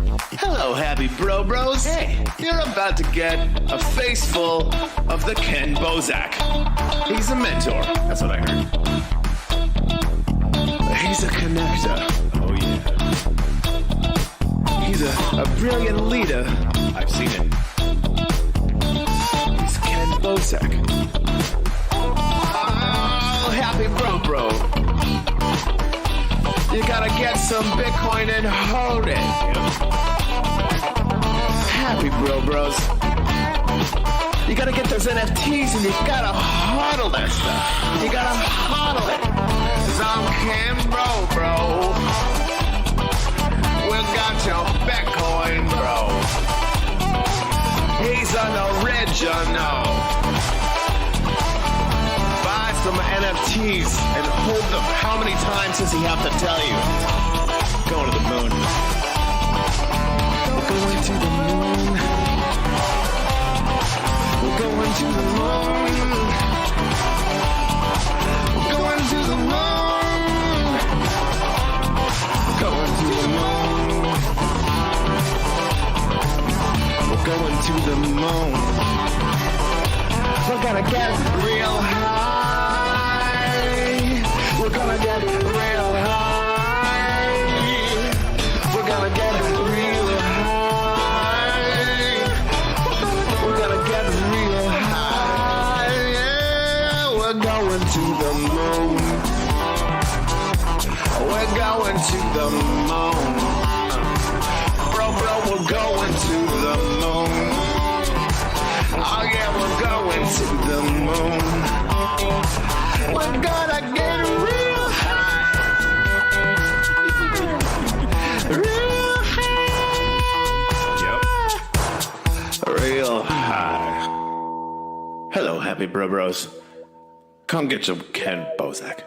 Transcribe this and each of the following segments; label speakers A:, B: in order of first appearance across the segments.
A: Hello, happy bros. Hey, you're about to get a face full of the Kenn Bozak. He's a mentor. That's what I heard. He's a connector. Oh, yeah. He's a brilliant leader. I've seen it. He's Kenn Bozak. Oh, happy bro. You gotta get some Bitcoin and hold it. Happy bros. You gotta get those NFTs and you gotta hodl that stuff. You gotta hodl it. Cause I'm Kenn bro. We got your Bitcoin, bro. He's an original. Buy some NFTs and hold them. How many times does he have to tell you? Going to the moon. We're going to the moon. We're going to the moon. We're going to the moon. Going to the moon. We're going to the moon. We're gonna get real high. We're gonna get real high. We're gonna get real high. We're gonna get real high. Yeah, we're going to the moon. We're going to the moon. Bro, we're going to the moon. Oh yeah, we're going to the moon. We're gonna get real high. Real high. Yep. Real high. Hello, happy bros. Come get some Kenn Bozak.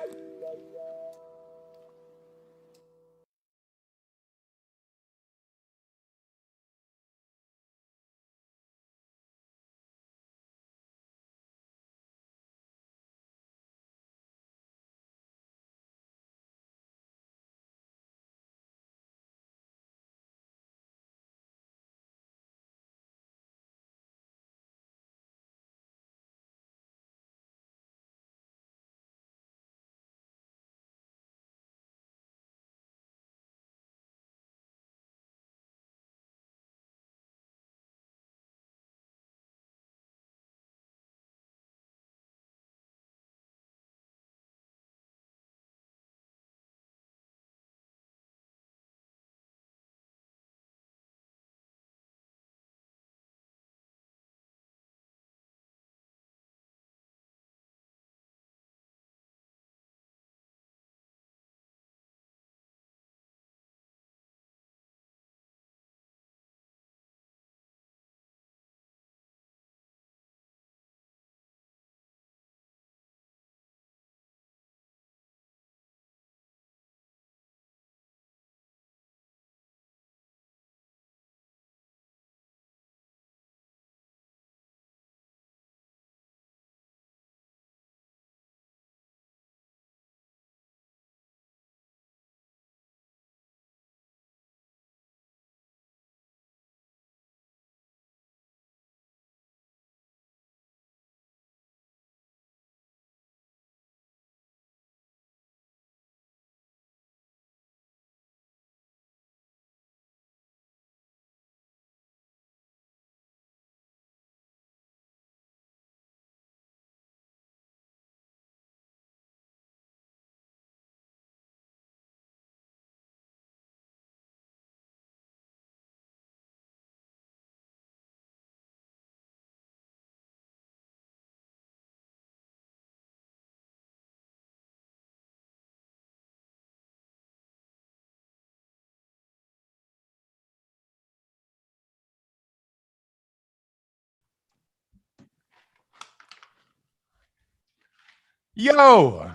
B: Yo!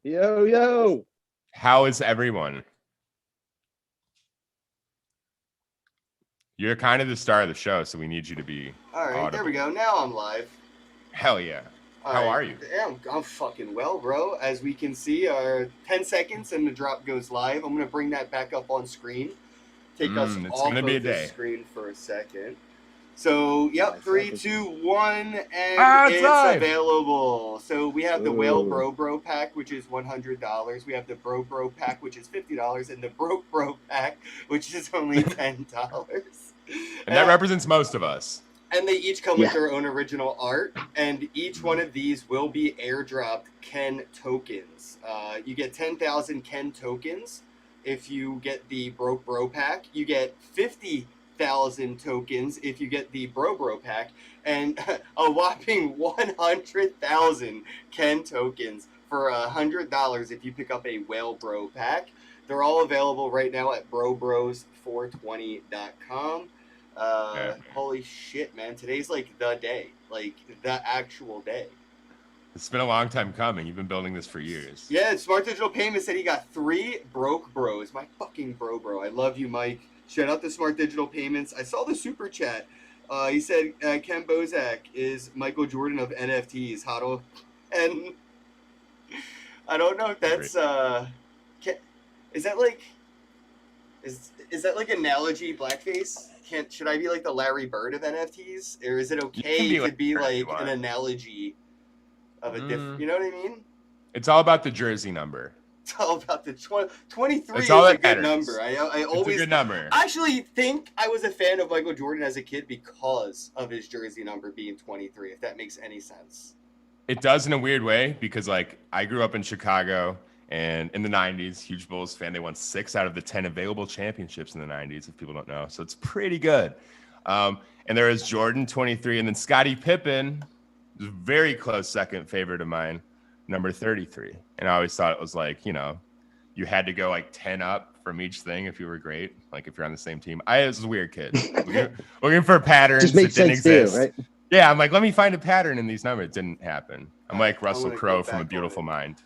C: Yo!
B: How is everyone? You're kind of the star of the show, so we need you to be
D: All right,
B: audible.
D: there we go. Now I'm live.
B: Hell yeah. How are you?
D: Yeah, I'm fucking well, bro. As we can see, our 10 seconds and the drop goes live. I'm going to bring that back up on screen. take us
B: It's
D: off
B: gonna
D: of
B: be a
D: the
B: day.
D: screen for a second. So, yep, 3, 2, 1, and it's
B: live.
D: available. So we have the Whale
C: Ooh.
D: Bro pack, which is $100. We have the Bro pack, which is $50, and the Broke Bro pack, which is only $10.
B: And that represents most of us.
D: And they each come with their own original art, and each one of these will be airdropped Kenn tokens. You get 10,000 Kenn tokens if you get the Broke Bro pack. You get 50,000 tokens if you get the Bro pack, and a whopping 100,000 Kenn tokens for $100 if you pick up a Whale Bro pack. They're all available right now at brobros420.com. Holy shit, man. Today's like the day. Like the actual day.
B: It's been a long time coming. You've been building this for years.
D: Yeah, Smart Digital Payments said he got 3 Broke Bros. My fucking bro. I love you, Mike. Shout out to Smart Digital Payments. I saw the super chat. He said Ken Bozak is Michael Jordan of NFTs. Huddle. And I don't know if that's is that like is that like analogy blackface? Should I be like the Larry Bird of NFTs, or is it okay to be like an analogy of a different? You know what I mean?
B: It's all about the jersey number.
D: It's all about the 23
B: It's all
D: is a
B: that
D: good
B: matters.
D: number. I always
B: It's a good number.
D: I actually think I was a fan of Michael Jordan as a kid because of his jersey number being 23. If that makes any sense.
B: It does in a weird way because like I grew up in Chicago. And in the 90s, huge Bulls fan, they won 6 out of the 10 available championships in the 90s, if people don't know. So it's pretty good. And there is Jordan, 23. And then Scottie Pippen, was a very close second favorite of mine, number 33. And I always thought it was like, you know, you had to go like 10 up from each thing if you were great. Like if you're on the same team. I was a weird kid. looking for patterns
C: Just
B: that
C: makes
B: didn't
C: sense to you,
B: exist.
C: right?
B: Yeah, I'm like, let me find a pattern in these numbers. It didn't happen. I'm like Russell
D: gonna
B: Crowe
D: go
B: from A
D: back
B: Beautiful
D: on it.
B: Mind.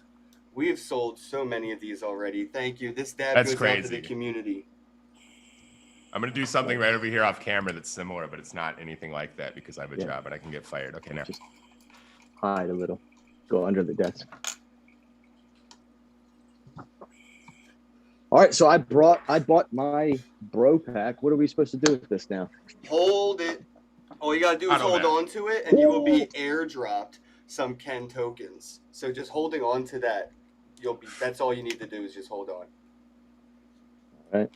D: We have sold so many of these already. Thank you. This dab
B: That's
D: goes out to
B: crazy.
D: the community.
B: I'm going to do something right over here off camera that's similar, but it's not anything like that because I have a
C: Yeah.
B: job and I can get fired. Okay, now.
C: Just hide a little. Go under the desk. All right, so I bought my bro pack. What are we supposed to do with this now?
D: Hold it. All you gotta do is hold on to it, and you will be airdropped some Kenn tokens. So just holding on to that, that's all you need to do is just hold on.
C: All right.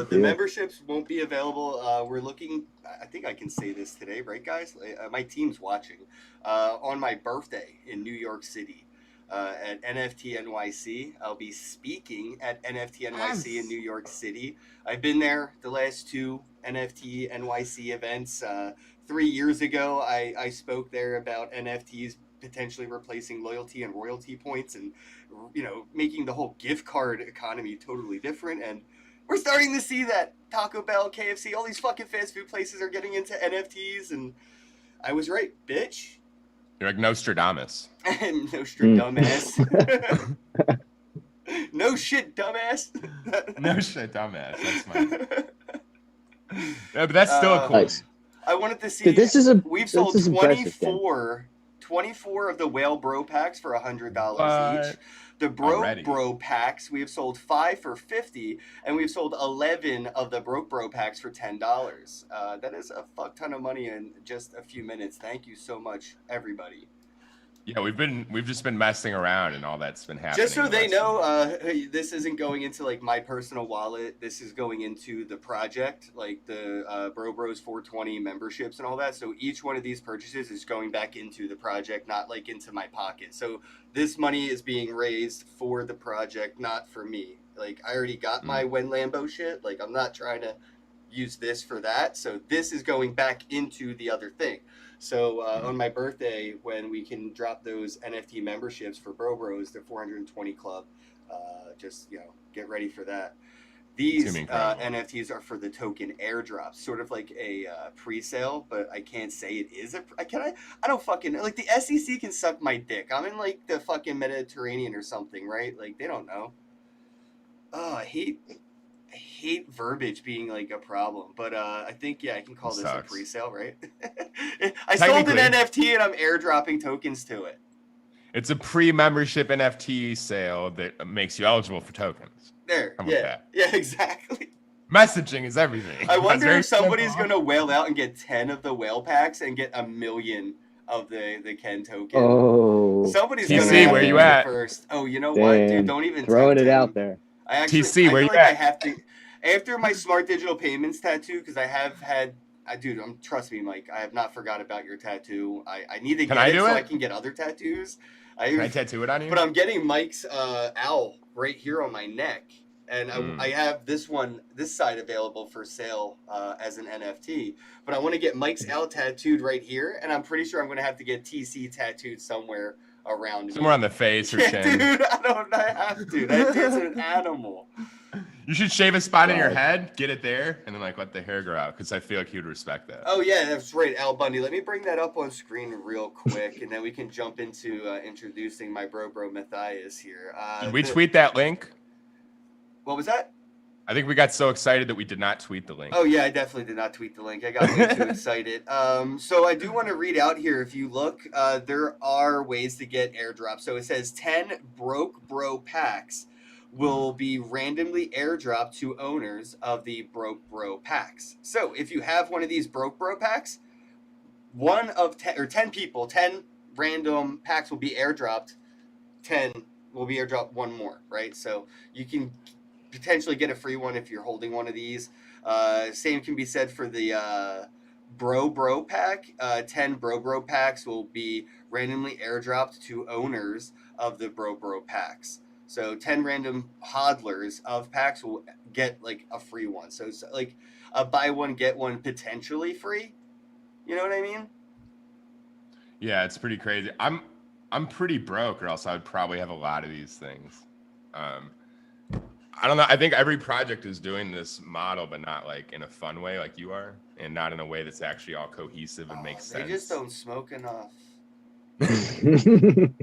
D: The memberships won't be available. We're looking. I think I can say this today, right, guys? My team's watching. On my birthday in New York City, at NFT NYC, I'll be speaking at NFT NYC in New York City. I've been there the last 2 NFT NYC events. 3 years ago, I spoke there about NFTs potentially replacing loyalty and royalty points, and making the whole gift card economy totally different. And we're starting to see that Taco Bell, KFC, all these fucking fast food places are getting into NFTs, and I was right, bitch.
B: You're like Nostradamus.
D: Nostradamus. No shit, dumbass.
B: No shit, dumbass. That's fine. Yeah, but that's still cool.
C: Nice.
D: I wanted to see.
C: Dude,
D: we've sold
C: this is impressive,
D: 24 of the Whale Bro packs for $100 each. The Bro packs, we have sold 5 for $50, and we've sold 11 of the Broke Bro packs for $10. That is a fuck ton of money in just a few minutes. Thank you so much, everybody.
B: Yeah, we've just been messing around, and all that's been happening.
D: Just so they know, this isn't going into like my personal wallet. This is going into the project, like the Bros 420 memberships and all that. So each one of these purchases is going back into the project, not like into my pocket. So this money is being raised for the project, not for me. Like I already got my When Lambo shit. Like I'm not trying to use this for that. So this is going back into the other thing. So on my birthday, when we can drop those NFT memberships for Bros, the 420 Club, just get ready for that. These NFTs are for the token airdrops, sort of like a pre-sale, but I can't say it is I don't fucking like the SEC can suck my dick. I'm in like the fucking Mediterranean or something, right? Like they don't know. Oh, I hate verbiage being like a problem, but I think I can call this a pre-sale, right? I sold an NFT and I'm airdropping tokens to it.
B: It's a pre-membership NFT sale that makes you eligible for tokens.
D: There.
B: I'm with
D: Yeah.
B: that.
D: Yeah, exactly.
B: Messaging is everything.
D: I
B: It's
D: wonder
B: very
D: if somebody's
B: simple.
D: gonna whale out and get 10 of the whale packs and get 1,000,000 of the Kenn token.
C: Oh,
D: Somebody's
B: TC,
D: gonna have
B: where
D: to
B: you
D: be the
B: at?
D: first. Oh, you know what, dude?
C: damn.
D: Don't even
C: Throwing
D: tempt
C: it
D: him.
C: out there.
D: I actually,
B: TC,
D: I
B: where
D: feel
B: you
D: like I
B: at?
D: have to after my smart digital payments tattoo, because I have had. Dude, trust me, Mike. I have not forgot about your tattoo. I need to
B: Can
D: get
B: I
D: it
B: do
D: so
B: it?
D: I can get other tattoos.
B: Can I tattoo it on you?
D: But I'm getting Mike's owl right here on my neck, and I have this side available for sale as an NFT. But I want to get Mike's owl tattooed right here, and I'm pretty sure I'm going to have to get TC tattooed somewhere around me.
B: Somewhere on the face or
D: Yeah,
B: chin.
D: dude, I have to. That dude's an animal.
B: You should shave a spot in your
C: Wow.
B: head, get it there, and then like let the hair grow out, because I feel like he would respect that.
D: Oh yeah, that's right, Al Bundy. Let me bring that up on screen real quick, and then we can jump into introducing my bro Matthias here.
B: Did we tweet that link?
D: What was that?
B: I think we got so excited that we did not tweet the link.
D: Oh yeah, I definitely did not tweet the link. I got way too excited. So I do want to read out here. If you look, there are ways to get airdrops. So it says 10 broke bro packs will be randomly airdropped to owners of the broke bro packs. So if you have one of these broke bro packs, 1 of 10 or 10 people, 10 random packs will be airdropped. 10 will be airdropped one more, right? So you can potentially get a free one if you're holding one of these. Same can be said for the bro pack. 10 bro packs will be randomly airdropped to owners of the bro packs. So 10 random hodlers of packs will get like a free one. So it's like a buy one get one potentially free. You know what I mean?
B: Yeah, it's pretty crazy. I'm pretty broke, or else I would probably have a lot of these things. I don't know. I think every project is doing this model, but not like in a fun way like you are, and not in a way that's actually all cohesive and makes sense.
D: They just don't smoke enough.
C: Everybody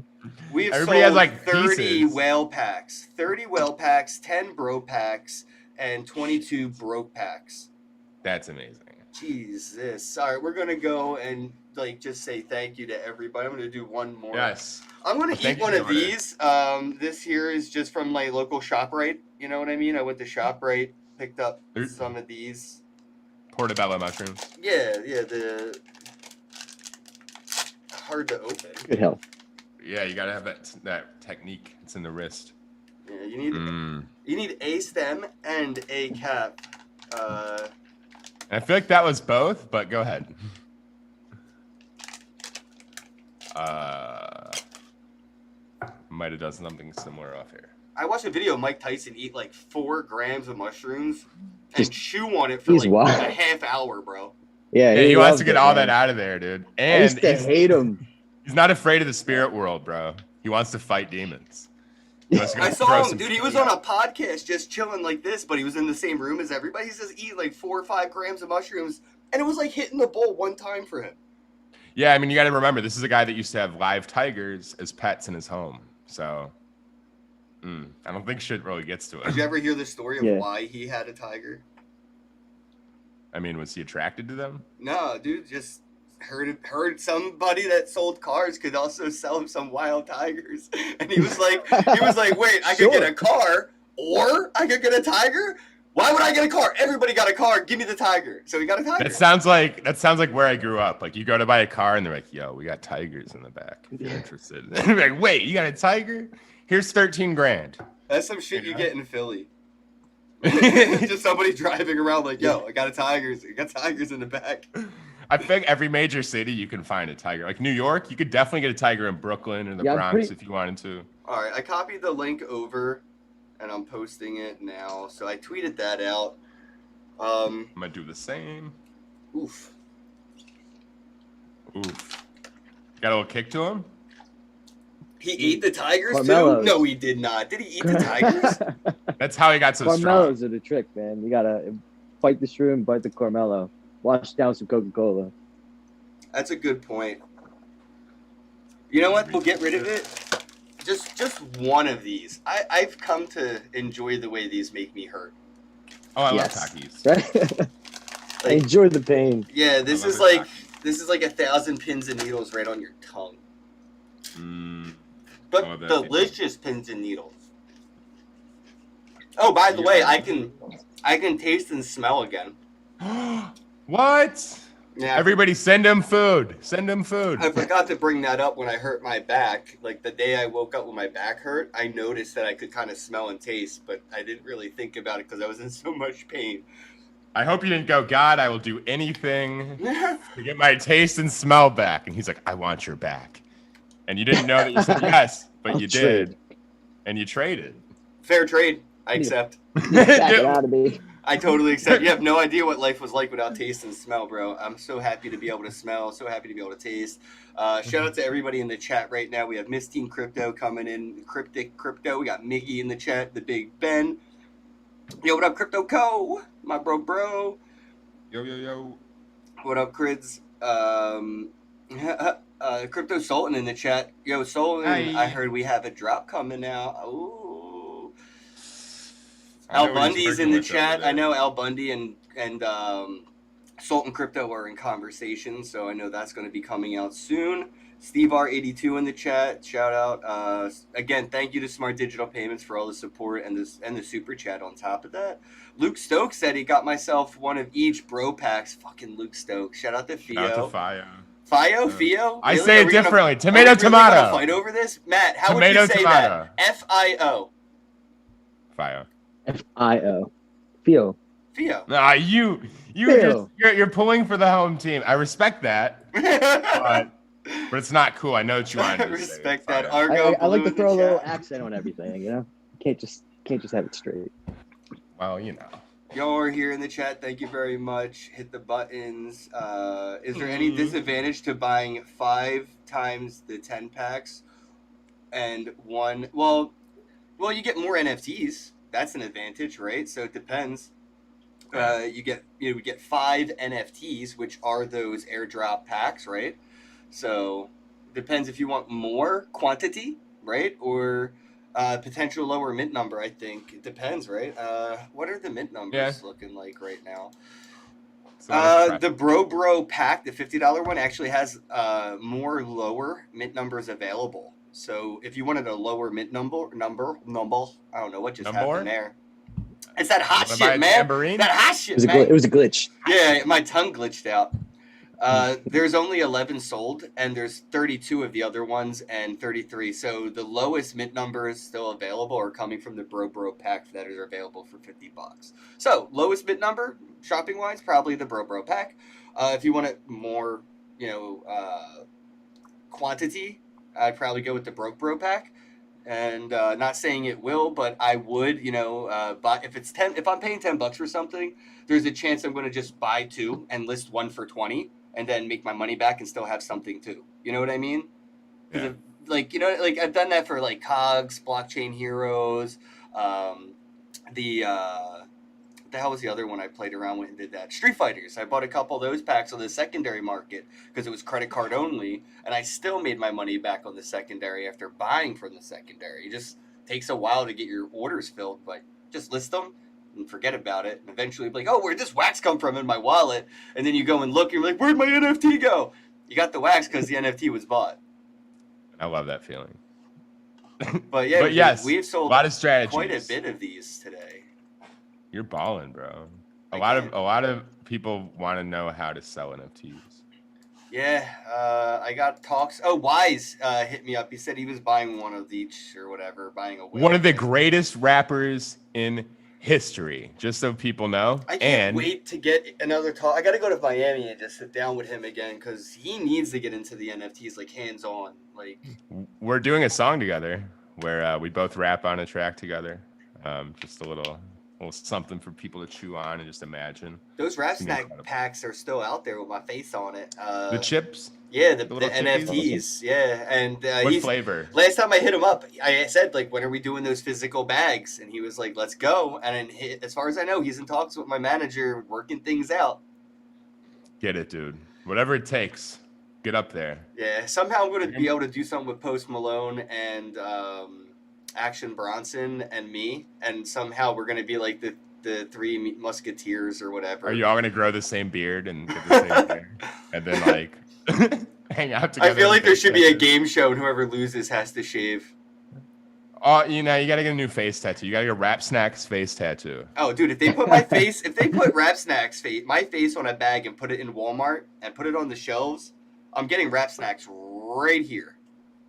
D: We've
B: Everybody
D: sold
B: has, like,
D: 30
B: pieces.
D: whale packs, 30 whale packs, 10 bro packs, and 22 broke packs.
B: That's amazing.
D: Jesus. All right, we're going to go and like just say thank you to everybody. I'm going to do one more.
B: Yes.
D: I'm going
B: Well,
D: to
B: thank
D: eat
B: you
D: one
B: for
D: of
B: the order.
D: these. This here is just from my local ShopRite. You know what I mean? I went to ShopRite, picked up
B: There's-
D: some of these.
B: Portobello mushrooms.
D: Yeah, the hard to open.
C: Good health.
B: Yeah, you gotta have that technique. It's in the wrist.
D: Yeah, you need a stem and a cap.
B: And I feel like that was both, but go ahead. Might have done something similar off here.
D: I watched a video of Mike Tyson eat like 4 grams of mushrooms and
C: Just-
D: chew on it for
C: he's
D: like
C: wild.
D: a half hour, bro.
C: Yeah,
B: Hey, he wants
C: loves
B: to get
C: it,
B: all
C: man.
B: that out of there, dude.
C: I
B: And
C: used to hate him.
B: he's not afraid of the spirit world, bro. He wants to fight demons. He wants to go
D: I
B: throw
D: saw him,
B: some
D: dude. He was
B: shit.
D: on a podcast just chilling like this, but he was in the same room as everybody. He says eat like 4 or 5 grams of mushrooms, and it was like hitting the bowl one time for him.
B: Yeah, I mean, you got to remember, this is a guy that used to have live tigers as pets in his home. So, I don't think shit really gets to
D: Did you
B: him.
D: ever hear the story of
C: Yeah.
D: why he had a tiger?
B: I mean, was he attracted to them?
D: No, dude. Just heard somebody that sold cars could also sell him some wild tigers, and he was like, wait, I could get a car or I could get a tiger. Why would I get a car? Everybody got a car. Give me the tiger. So he got a tiger.
B: That sounds like where I grew up. Like, you go to buy a car and they're like, "Yo, we got tigers in the back. If you're interested." And you're like, "Wait, you got a tiger? Here's 13 grand."
D: That's some shit you
B: Yeah.
D: get in Philly. Just somebody driving around like, yo, I got tigers in the back.
B: I think every major city you can find a tiger. Like New York, you could definitely get a tiger in Brooklyn or the
C: Yeah, I'm
B: Bronx
C: pretty-
B: if you wanted to.
D: All right, I copied the link over, and I'm posting it now. So I tweeted that out.
B: I'm gonna do the same.
D: Oof.
B: Oof. Got a little kick to him?
D: He ate the tigers too?
C: Carmelos.
D: No, he did not. Did he eat the tigers?
B: That's how he got so strong.
C: Carmelos are the trick, man. You gotta fight the shroom, bite the Carmelo. Wash down some Coca-Cola.
D: That's a good point. You know what? We'll get rid of it. Just one of these. I've come to enjoy the way these make me hurt.
B: Oh, I
C: Yes.
B: love Takis.
C: Right? I
D: Like,
C: enjoy the pain.
D: yeah, this
B: I
D: is
B: love it,
D: like 1,000 pins and needles right on your tongue.
B: Mm.
D: But
B: Oh, that-
D: delicious pins and needles. Oh, by the way, I can taste and smell again.
B: What?
D: Yeah.
B: Everybody send him food. Send him food.
D: I forgot to bring that up when I hurt my back. Like the day I woke up when my back hurt, I noticed that I could kind of smell and taste, but I didn't really think about it because I was in so much pain.
B: I hope you didn't go, God, I will do anything to get my taste and smell back. And he's like, I want your back. And you didn't know that you said yes, but you did. And you traded.
D: Fair trade. I accept.
C: Back it out of me.
D: I totally accept. You have no idea what life was like without taste and smell, bro. I'm so happy to be able to smell, so happy to be able to taste. Shout out to everybody in the chat right now. We have Miss Teen Crypto coming in, Cryptic Crypto. We got Miggy in the chat, the Big Ben. Yo, what up, Crypto Co? My bro.
B: Yo.
D: What up, Crids? Crypto Sultan in the chat. Yo, Sultan,
B: Hi.
D: I heard we have a drop coming out. Ooh. Al Bundy's in the chat. I know Al Bundy and Sultan Crypto are in conversation, so I know that's going to be coming out soon. Steve R82 in the chat. Shout out. Again, thank you to Smart Digital Payments for all the support and the super chat on top of that. Luke Stokes said he got myself one of each bro packs. Fucking Luke Stokes. Shout out to Fio.
B: Shout out to Fio.
D: Fio?
B: I
D: really?
B: say it differently. Tomato,
D: Are we really
B: tomato.
D: gonna fight over this? Matt, how would
B: Tomato,
D: you say
B: tomato.
D: that? F-I-O.
B: Fio.
C: F-I-O. Fio.
D: Fio.
B: Nah, you
C: Fio.
B: you're pulling for the home team. I respect that, but it's not cool. I know what you want
D: I
B: to say.
D: respect that.
B: Fio.
D: Argo,
C: I like
D: Blue
C: to
D: in
C: throw a
D: the
C: little
D: chat.
C: accent on everything, you know? Can't just have it straight.
B: Well, you know.
D: Y'all are here in the chat. Thank you very much. Hit the buttons. Is there any disadvantage to buying 5 times the 10 packs and one? Well, you get more NFTs. That's an advantage, right? So it depends. We get 5 NFTs, which are those airdrop packs, right? So depends if you want more quantity, right, or potential lower mint number. I think it depends, right? What are the mint numbers looking like right now? The Bro pack, the $50 one, actually has more lower mint numbers available. So if you wanted a lower mint number, I don't know what just happened there. It's that hot shit, man.
B: Tambourine?
D: That hot shit, man.
C: It was a glitch.
D: Yeah, my tongue glitched out. There's only 11 sold, and there's 32 of the other ones and 33. So the lowest mint numbers still available are coming from the Bro pack that are available for $50. So lowest mint number, shopping wise, probably the Bro pack. If you want it more, quantity, I'd probably go with the Bro pack. And not saying it will, but I would, buy if I'm paying $10 for something, there's a chance I'm going to just buy 2 and list 1 for 20 and then make my money back and still have something too. You know what I mean?
B: Yeah.
D: I've done that for like Cogs, Blockchain Heroes, the hell was the other one I played around with and did that? Street Fighters. I bought a couple of those packs on the secondary market because it was credit card only, and I still made my money back on the secondary after buying from the secondary. It just takes a while to get your orders filled, but just list them and forget about it. And eventually be like, oh, where'd this wax come from in my wallet? And then you go and look, and you're like, where'd my NFT go? You got the wax because the NFT was bought.
B: I love that feeling.
D: But yeah,
B: yes,
D: we've sold
B: a lot of strategies.
D: quite a bit of these today.
B: You're balling, bro. A lot of people want to know how to sell NFTs.
D: Yeah, I got talks. Oh, Wise hit me up. He said he was buying one of each or whatever, buying a whale.
B: One of the greatest rappers in history, just so people know.
D: I can't wait to get another talk. I got to go to Miami and just sit down with him again because he needs to get into the NFTs like hands on. Like
B: we're doing a song together where we both rap on a track together. Just a little something for people to chew on and just imagine.
D: Those Rap Snack packs are still out there with my face on it.
B: The chips?
D: Yeah, the NFTs. Yeah, and
B: what flavor?
D: Last time I hit him up, I said, like, when are we doing those physical bags? And he was like, let's go. And as far as I know, he's in talks with my manager, working things out.
B: Get it, dude. Whatever it takes. Get up there.
D: Yeah, somehow I'm going to be able to do something with Post Malone and Action Bronson and me, and somehow we're going to be like the 3 Musketeers or whatever.
B: Are you all going to grow the same beard and get the same hair? And then, like, hang out together?
D: I feel like there should be a game show, and whoever loses has to shave.
B: Oh, you know, you gotta get a new face tattoo. You gotta get a Rap Snacks face tattoo.
D: Oh, dude, if they put Rap Snacks my face on a bag and put it in Walmart and put it on the shelves, I'm getting Rap Snacks right here.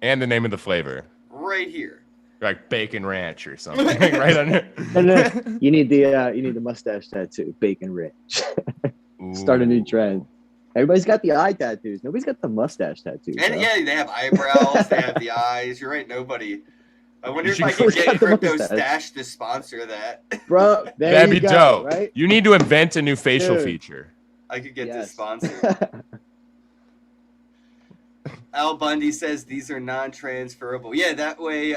B: And the name of the flavor.
D: Right here.
B: Like Bacon Ranch or something. Right under.
C: No. You need the mustache tattoo, Bacon Ranch. Start a new trend. Everybody's got the eye tattoos. Nobody's got the mustache tattoos.
D: And
C: though.
D: yeah, they have eyebrows, they have the eyes. You're right, nobody. I wonder if I
C: should
D: can get
C: got the
D: Crypto
C: mustache.
D: Stash to sponsor that.
C: Bro, there
B: That'd
C: you
B: be
C: go,
B: dope.
C: right?
B: You need to invent a new facial
C: Dude.
B: feature.
D: I could get this
C: Yes.
D: sponsored. Al Bundy says these are non-transferable. Yeah, that way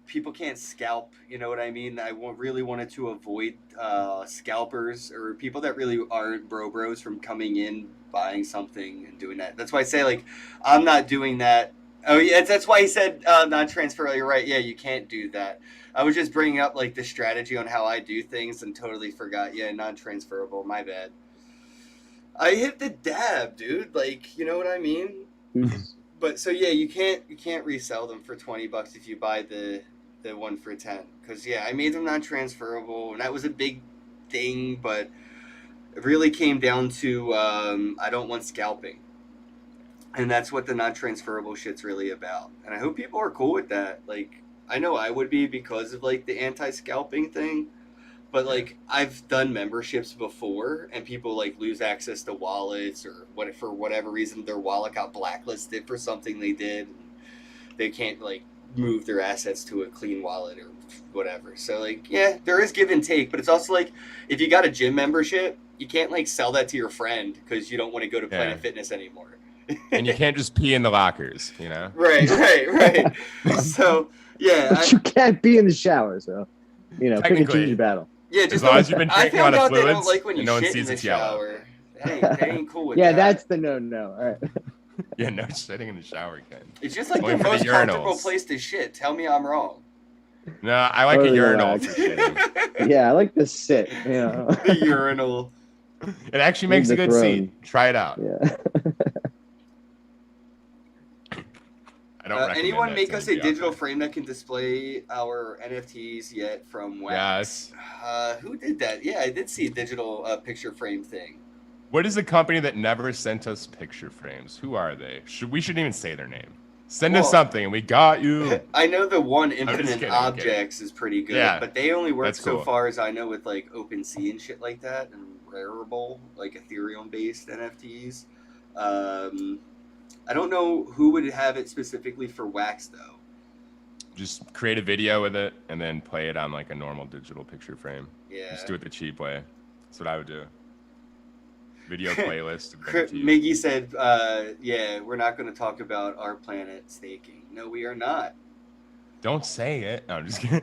D: people can't scalp. You know what I mean? Really wanted to avoid scalpers or people that really aren't bros from coming in, buying something and doing that. That's why I say, like, I'm not doing that. Oh, yeah, that's why he said non-transferable. You're right. Yeah, you can't do that. I was just bringing up, like, the strategy on how I do things and totally forgot. Yeah, non-transferable. My bad. I hit the dab, dude. Like, you know what I mean? But so yeah, you can't resell them for $20 if you buy the one for 10. Because yeah, I made them non-transferable, and that was a big thing. But it really came down to I don't want scalping, and that's what the non-transferable shit's really about. And I hope people are cool with that. Like, I know I would be because of like the anti-scalping thing. But like, I've done memberships before, and people like lose access to wallets, or for whatever reason their wallet got blacklisted for something they did. And they can't like move their assets to a clean wallet or whatever. So like, yeah, there is give and take, but it's also like, if you got a gym membership, you can't like sell that to your friend because you don't want to go to Planet Fitness anymore.
B: And you can't just pee in the lockers, you know?
D: Right. So yeah,
C: But you can't be in the shower, so pick and
B: Technically.
C: choose your battle.
D: yeah. Just
B: As long as you've been
D: I
B: drinking a
D: found
B: lot of
D: out they don't
B: fluids
D: like when you
B: and no one
D: shit in
B: sees
D: the
B: it's yellow.
D: shower. They ain't cool with
C: Yeah,
D: that.
C: that's the no. All right.
B: Yeah, no shitting in the shower, Ken.
D: It's just like
B: Only
D: the
B: for the
D: most comfortable
B: urinals.
D: place to shit. Tell me I'm wrong.
B: No, I like
C: Totally
B: a urinal
C: relax.
B: for shitting.
C: Yeah, I like to sit. Yeah.
D: The urinal.
B: It actually makes a
C: the
B: good
C: throne.
B: seat. Try it out.
C: Yeah.
B: I don't recommend
D: Anyone
B: that
D: make
B: to
D: us a
B: anybody out
D: digital
B: there.
D: frame that can display our NFTs yet from Wax?
B: Yes.
D: Who did that? Yeah, I did see a digital picture frame thing.
B: What is the company that never sent us picture frames? Who are they? We shouldn't even say their name. Send us
D: Well-
B: something and we got you.
D: I know the one
B: just
D: Infinite
B: kidding, I'm
D: Objects is pretty good,
B: Yeah,
D: but they only work
B: that's
D: so
B: cool.
D: far as I know with like OpenSea and shit like that, and Rarible, like Ethereum-based NFTs. I don't know who would have it specifically for Wax though.
B: Just create a video with it and then play it on like a normal digital picture frame.
D: Yeah.
B: Just do it the cheap way. That's what I would do. Video playlist. and bring it to you.
D: Miggy said, yeah, we're not going to talk about our planet staking. No, we are not.
B: Don't say it. No, I'm just kidding.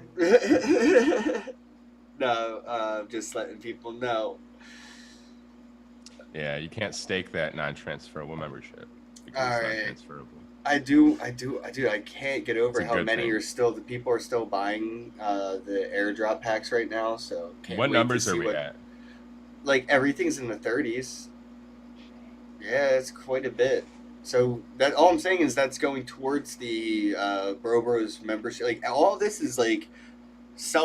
D: No, just letting people know.
B: Yeah, you can't stake that non-transferable membership because
D: All
B: it's
D: right.
B: non-transferable.
D: I do. I can't get over
B: It's a
D: how
B: good
D: many
B: thing.
D: the people are still buying the airdrop packs right now. So can't
B: What
D: wait to
B: numbers
D: see
B: are we
D: what-
B: at?
D: Like everything's in the 30s. Yeah, it's quite a bit. So that all I'm saying is that's going towards the Bros membership. Like all of this is like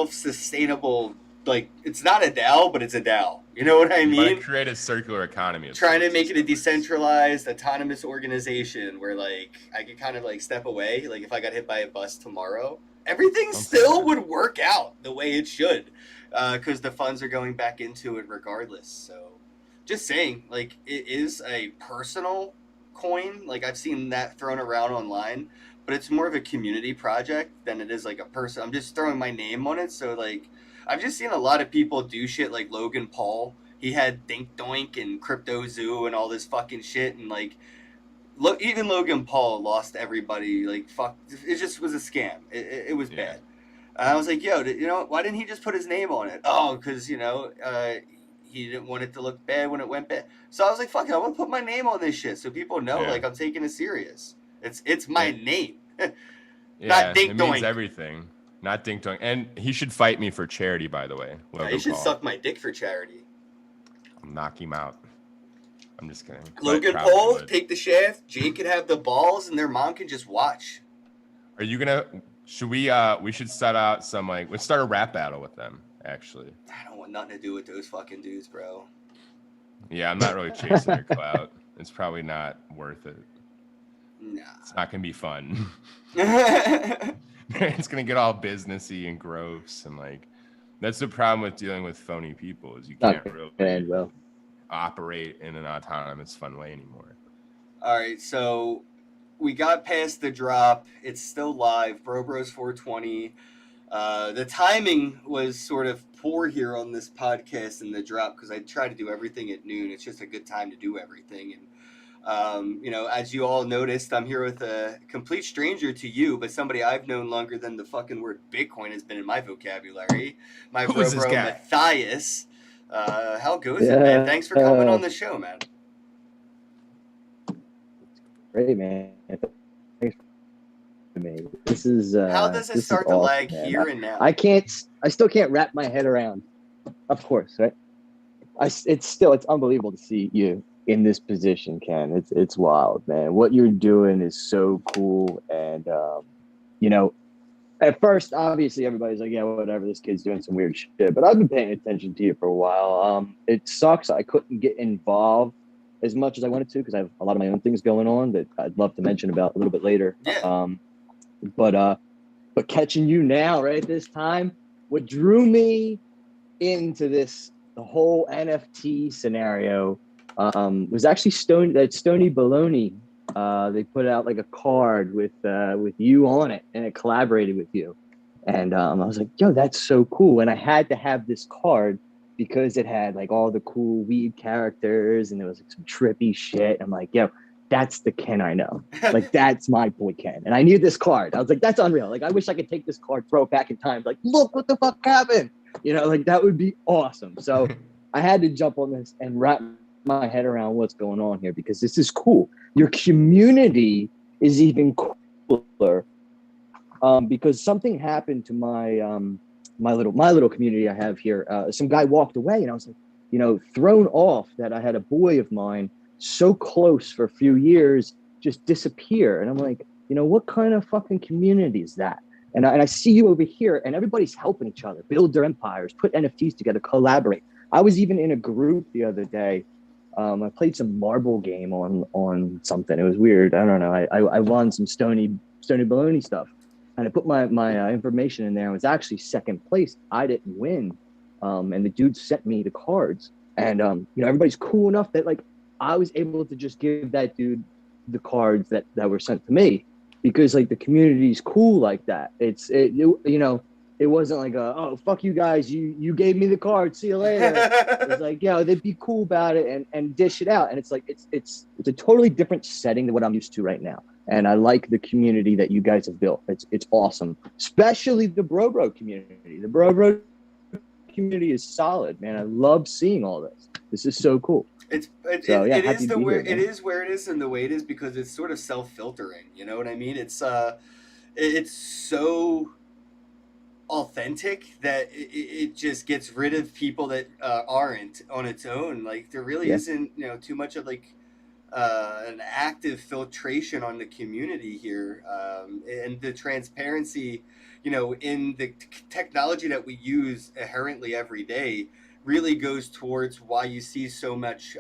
D: self-sustainable. Like it's not a DAO, but it's a DAO. You know what I
B: You want
D: mean?
B: to create a circular economy. of
D: Trying to
B: sorts,
D: make it a
B: is what is.
D: decentralized, autonomous organization where like I could kind of like step away. Like if I got hit by a bus tomorrow, everything
B: Okay.
D: still would work out the way it should, because the funds are going back into it regardless. So, just saying, like it is a personal coin. Like I've seen that thrown around online, but it's more of a community project than it is like a person. I'm just throwing my name on it. So like I've just seen a lot of people do shit like Logan Paul. He had Dink Doink and Crypto Zoo and all this fucking shit, and like, look, even Logan Paul lost everybody. Like, fuck, it just was a scam. It was
B: Yeah.
D: bad. And I was like, yo, why didn't he just put his name on it? Oh, because he didn't want it to look bad when it went bad. So I was like, fuck it, I'm gonna put my name on this shit so people know
B: Yeah.
D: like I'm taking it serious. It's my name.
B: Yeah,
D: Dink
B: it means
D: Doink.
B: everything. Not Dink Doink. And he should fight me for charity, by the way. Logan
D: You should
B: Paul.
D: suck my dick for charity.
B: I'll knock him out. I'm just kidding. But
D: Logan
B: probably
D: Paul,
B: would.
D: take the shaft. Jake could have the balls, and their mom can just watch.
B: Are you gonna Should we should start out some like let's start a rap battle with them actually.
D: I don't want nothing to do with those fucking dudes, bro.
B: Yeah, I'm not really chasing their clout. It's probably not worth it.
D: Nah.
B: It's not gonna be fun. It's gonna get all businessy and gross and like that's the problem with dealing with phony people is you can't really operate in an autonomous fun way anymore.
D: All right, so we got past the drop. It's still live. Bro Bros 420. The timing was sort of poor here on this podcast in the drop because I try to do everything at noon. It's just a good time to do everything. And, you know, as you all noticed, I'm here with a complete stranger to you, but somebody I've known longer than the fucking word Bitcoin has been in my vocabulary. My bro Matthias. How goes it, man? Thanks for coming on the show, man.
C: Great, man. Thanks for me. This is
D: how does it start to lag here and now?
C: I still can't wrap my head around. Of course, right? It's unbelievable to see you in this position, Ken. It's wild, man. What you're doing is so cool, and you know, at first, obviously, everybody's like, yeah, whatever, this kid's doing some weird shit. But I've been paying attention to you for a while. It sucks I couldn't get involved as much as I wanted to because I have a lot of my own things going on that I'd love to mention about a little bit later.
D: Yeah.
C: But catching you now, right at this time, what drew me into the whole NFT scenario was actually Stony Baloney. They put out like a card with you on it, and it collaborated with you. And I was like, yo, that's so cool. And I had to have this card because it had like all the cool weed characters and there was like some trippy shit. I'm like, yo, that's the Ken I know. Like, that's my boy Ken. And I needed this card. I was like, that's unreal. Like, I wish I could take this card, throw it back in time. Like, look what the fuck happened. You know, like that would be awesome. So I had to jump on this and wrap my head around what's going on here because this is cool. Your community is even cooler because something happened to my little community I have here. Some guy walked away and I was like, you know, thrown off that I had a boy of mine so close for a few years just disappear. And I'm like, you know, what kind of fucking community is that? And I see you over here and everybody's helping each other, build their empires, put NFTs together, collaborate. I was even in a group the other day. I played some marble game on something. It was weird. I don't know. I won some Stony Baloney stuff. And I put my information in there. I was actually second place. I didn't win. And the dude sent me the cards. And, you know, everybody's cool enough that, like, I was able to just give that dude the cards that were sent to me. Because, like, the community's cool like that. You know, it wasn't like, oh, fuck you guys. You gave me the card. See you later. It was like, yeah, they'd be cool about it and dish it out. And it's like, it's a totally different setting than what I'm used to right now. And I like the community that you guys have built. It's awesome, especially the Bro community. The Bro community is solid, man. I love seeing all this. This is so cool.
D: It is where it is and the way it is because it's sort of self-filtering. You know what I mean? It's so authentic that it just gets rid of people that aren't on its own. Like there really isn't, you know, too much of like an active filtration on the community here, and the transparency, you know, in the technology that we use inherently every day really goes towards why you see so much,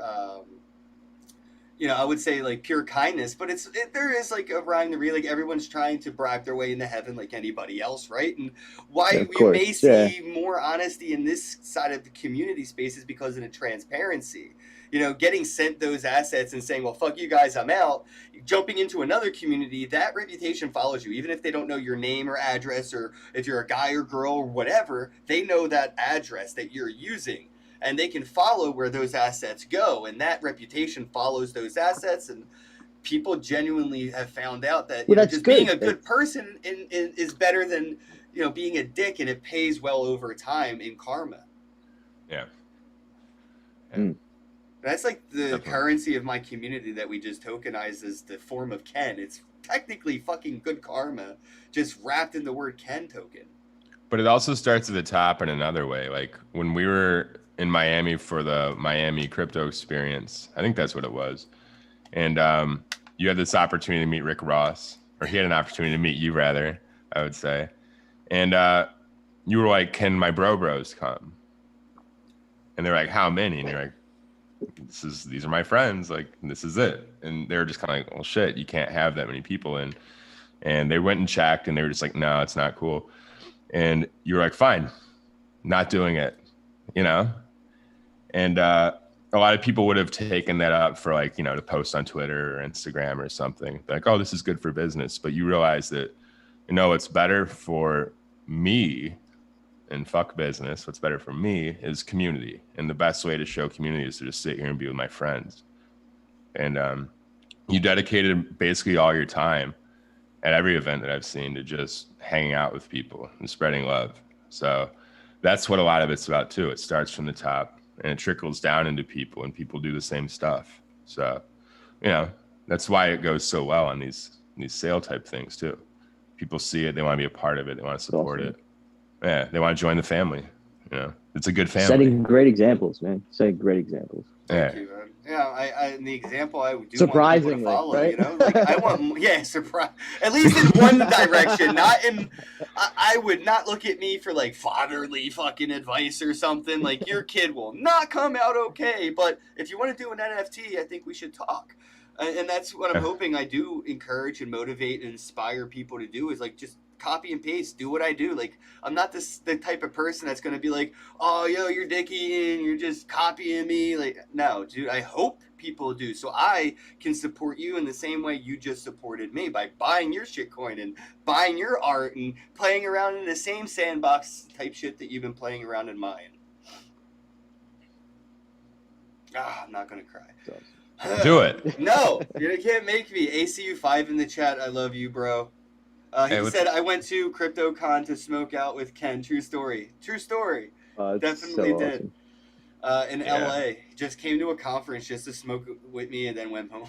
D: you know, I would say like pure kindness, but there is like a rhyme to read, like everyone's trying to bribe their way into heaven like anybody else, right? And why you may see more honesty in this side of the community space is because of the transparency. You know, getting sent those assets and saying, well, fuck you guys, I'm out, jumping into another community, that reputation follows you. Even if they don't know your name or address, or if you're a guy or girl or whatever, they know that address that you're using. And they can follow where those assets go. And that reputation follows those assets. And people genuinely have found out that being a good person is better than, you know, being a dick. And it pays well over time in karma.
B: Yeah.
D: That's like the currency of my community that we just tokenize as the form of Ken. It's technically fucking good karma, just wrapped in the word Ken token.
B: But it also starts at the top in another way. Like when we were in Miami for the Miami crypto experience, I think that's what it was. And you had this opportunity to meet Rick Ross, or he had an opportunity to meet you rather. I would say. And you were like, can my bros come? And they're like, how many? And you're like, these are my friends. Like, this is it. And they're just kind of like, well, shit, you can't have that many people in. And they went and checked, and they were just like, no, it's not cool. And you were like, fine, not doing it, you know? And a lot of people would have taken that up for like, you know, to post on Twitter or Instagram or something. Like, oh, this is good for business. But you realize that, you know, what's better for me and fuck business, what's better for me is community. And the best way to show community is to just sit here and be with my friends. And you dedicated basically all your time at every event that I've seen to just hanging out with people and spreading love. So that's what a lot of it's about too. It starts from the top and it trickles down into people, and people do the same stuff. So, you know, that's why it goes so well on these sale type things too. People see it, they want to be a part of it, they want to support it. Yeah, they want to join the family. You know, it's a good family.
C: Setting great examples, man. Setting great examples.
D: Thank you, man. Yeah, I in the example I do
C: surprisingly,
D: want follow,
C: right?
D: You know, like I want, surprise. At least in one direction, not in. I would not look at me for like fatherly fucking advice or something. Like your kid will not come out okay, but if you want to do an NFT, I think we should talk. And that's what I'm hoping I do encourage and motivate and inspire people to do is like just copy and paste, do what I do. Like I'm not the type of person that's going to be like, oh, yo, you're Dickie and you're just copying me. Like, no, dude, I hope people do. So I can support you in the same way you just supported me by buying your shitcoin and buying your art and playing around in the same sandbox type shit that you've been playing around in mine. I'm not going to cry.
B: Do it.
D: No, you can't make me. ACU5 in the chat. I love you, bro. He said, I went to CryptoCon to smoke out with Kenn. True story. True story. Definitely
C: so
D: did. Awesome. In LA. Just came to a conference just to smoke with me and then went home.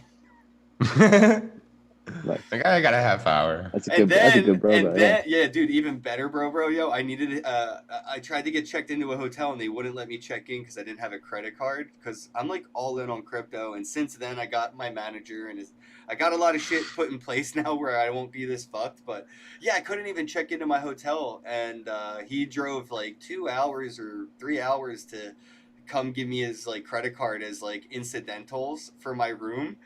B: Like, I got a half hour.
C: That's a good bro.
D: And then, yeah, dude, even better, bro. Yo, I needed, I tried to get checked into a hotel and they wouldn't let me check in because I didn't have a credit card because I'm like all in on crypto. And since then, I got my manager and I got a lot of shit put in place now where I won't be this fucked. But yeah, I couldn't even check into my hotel. And he drove like 2 hours or 3 hours to come give me his like credit card as like incidentals for my room.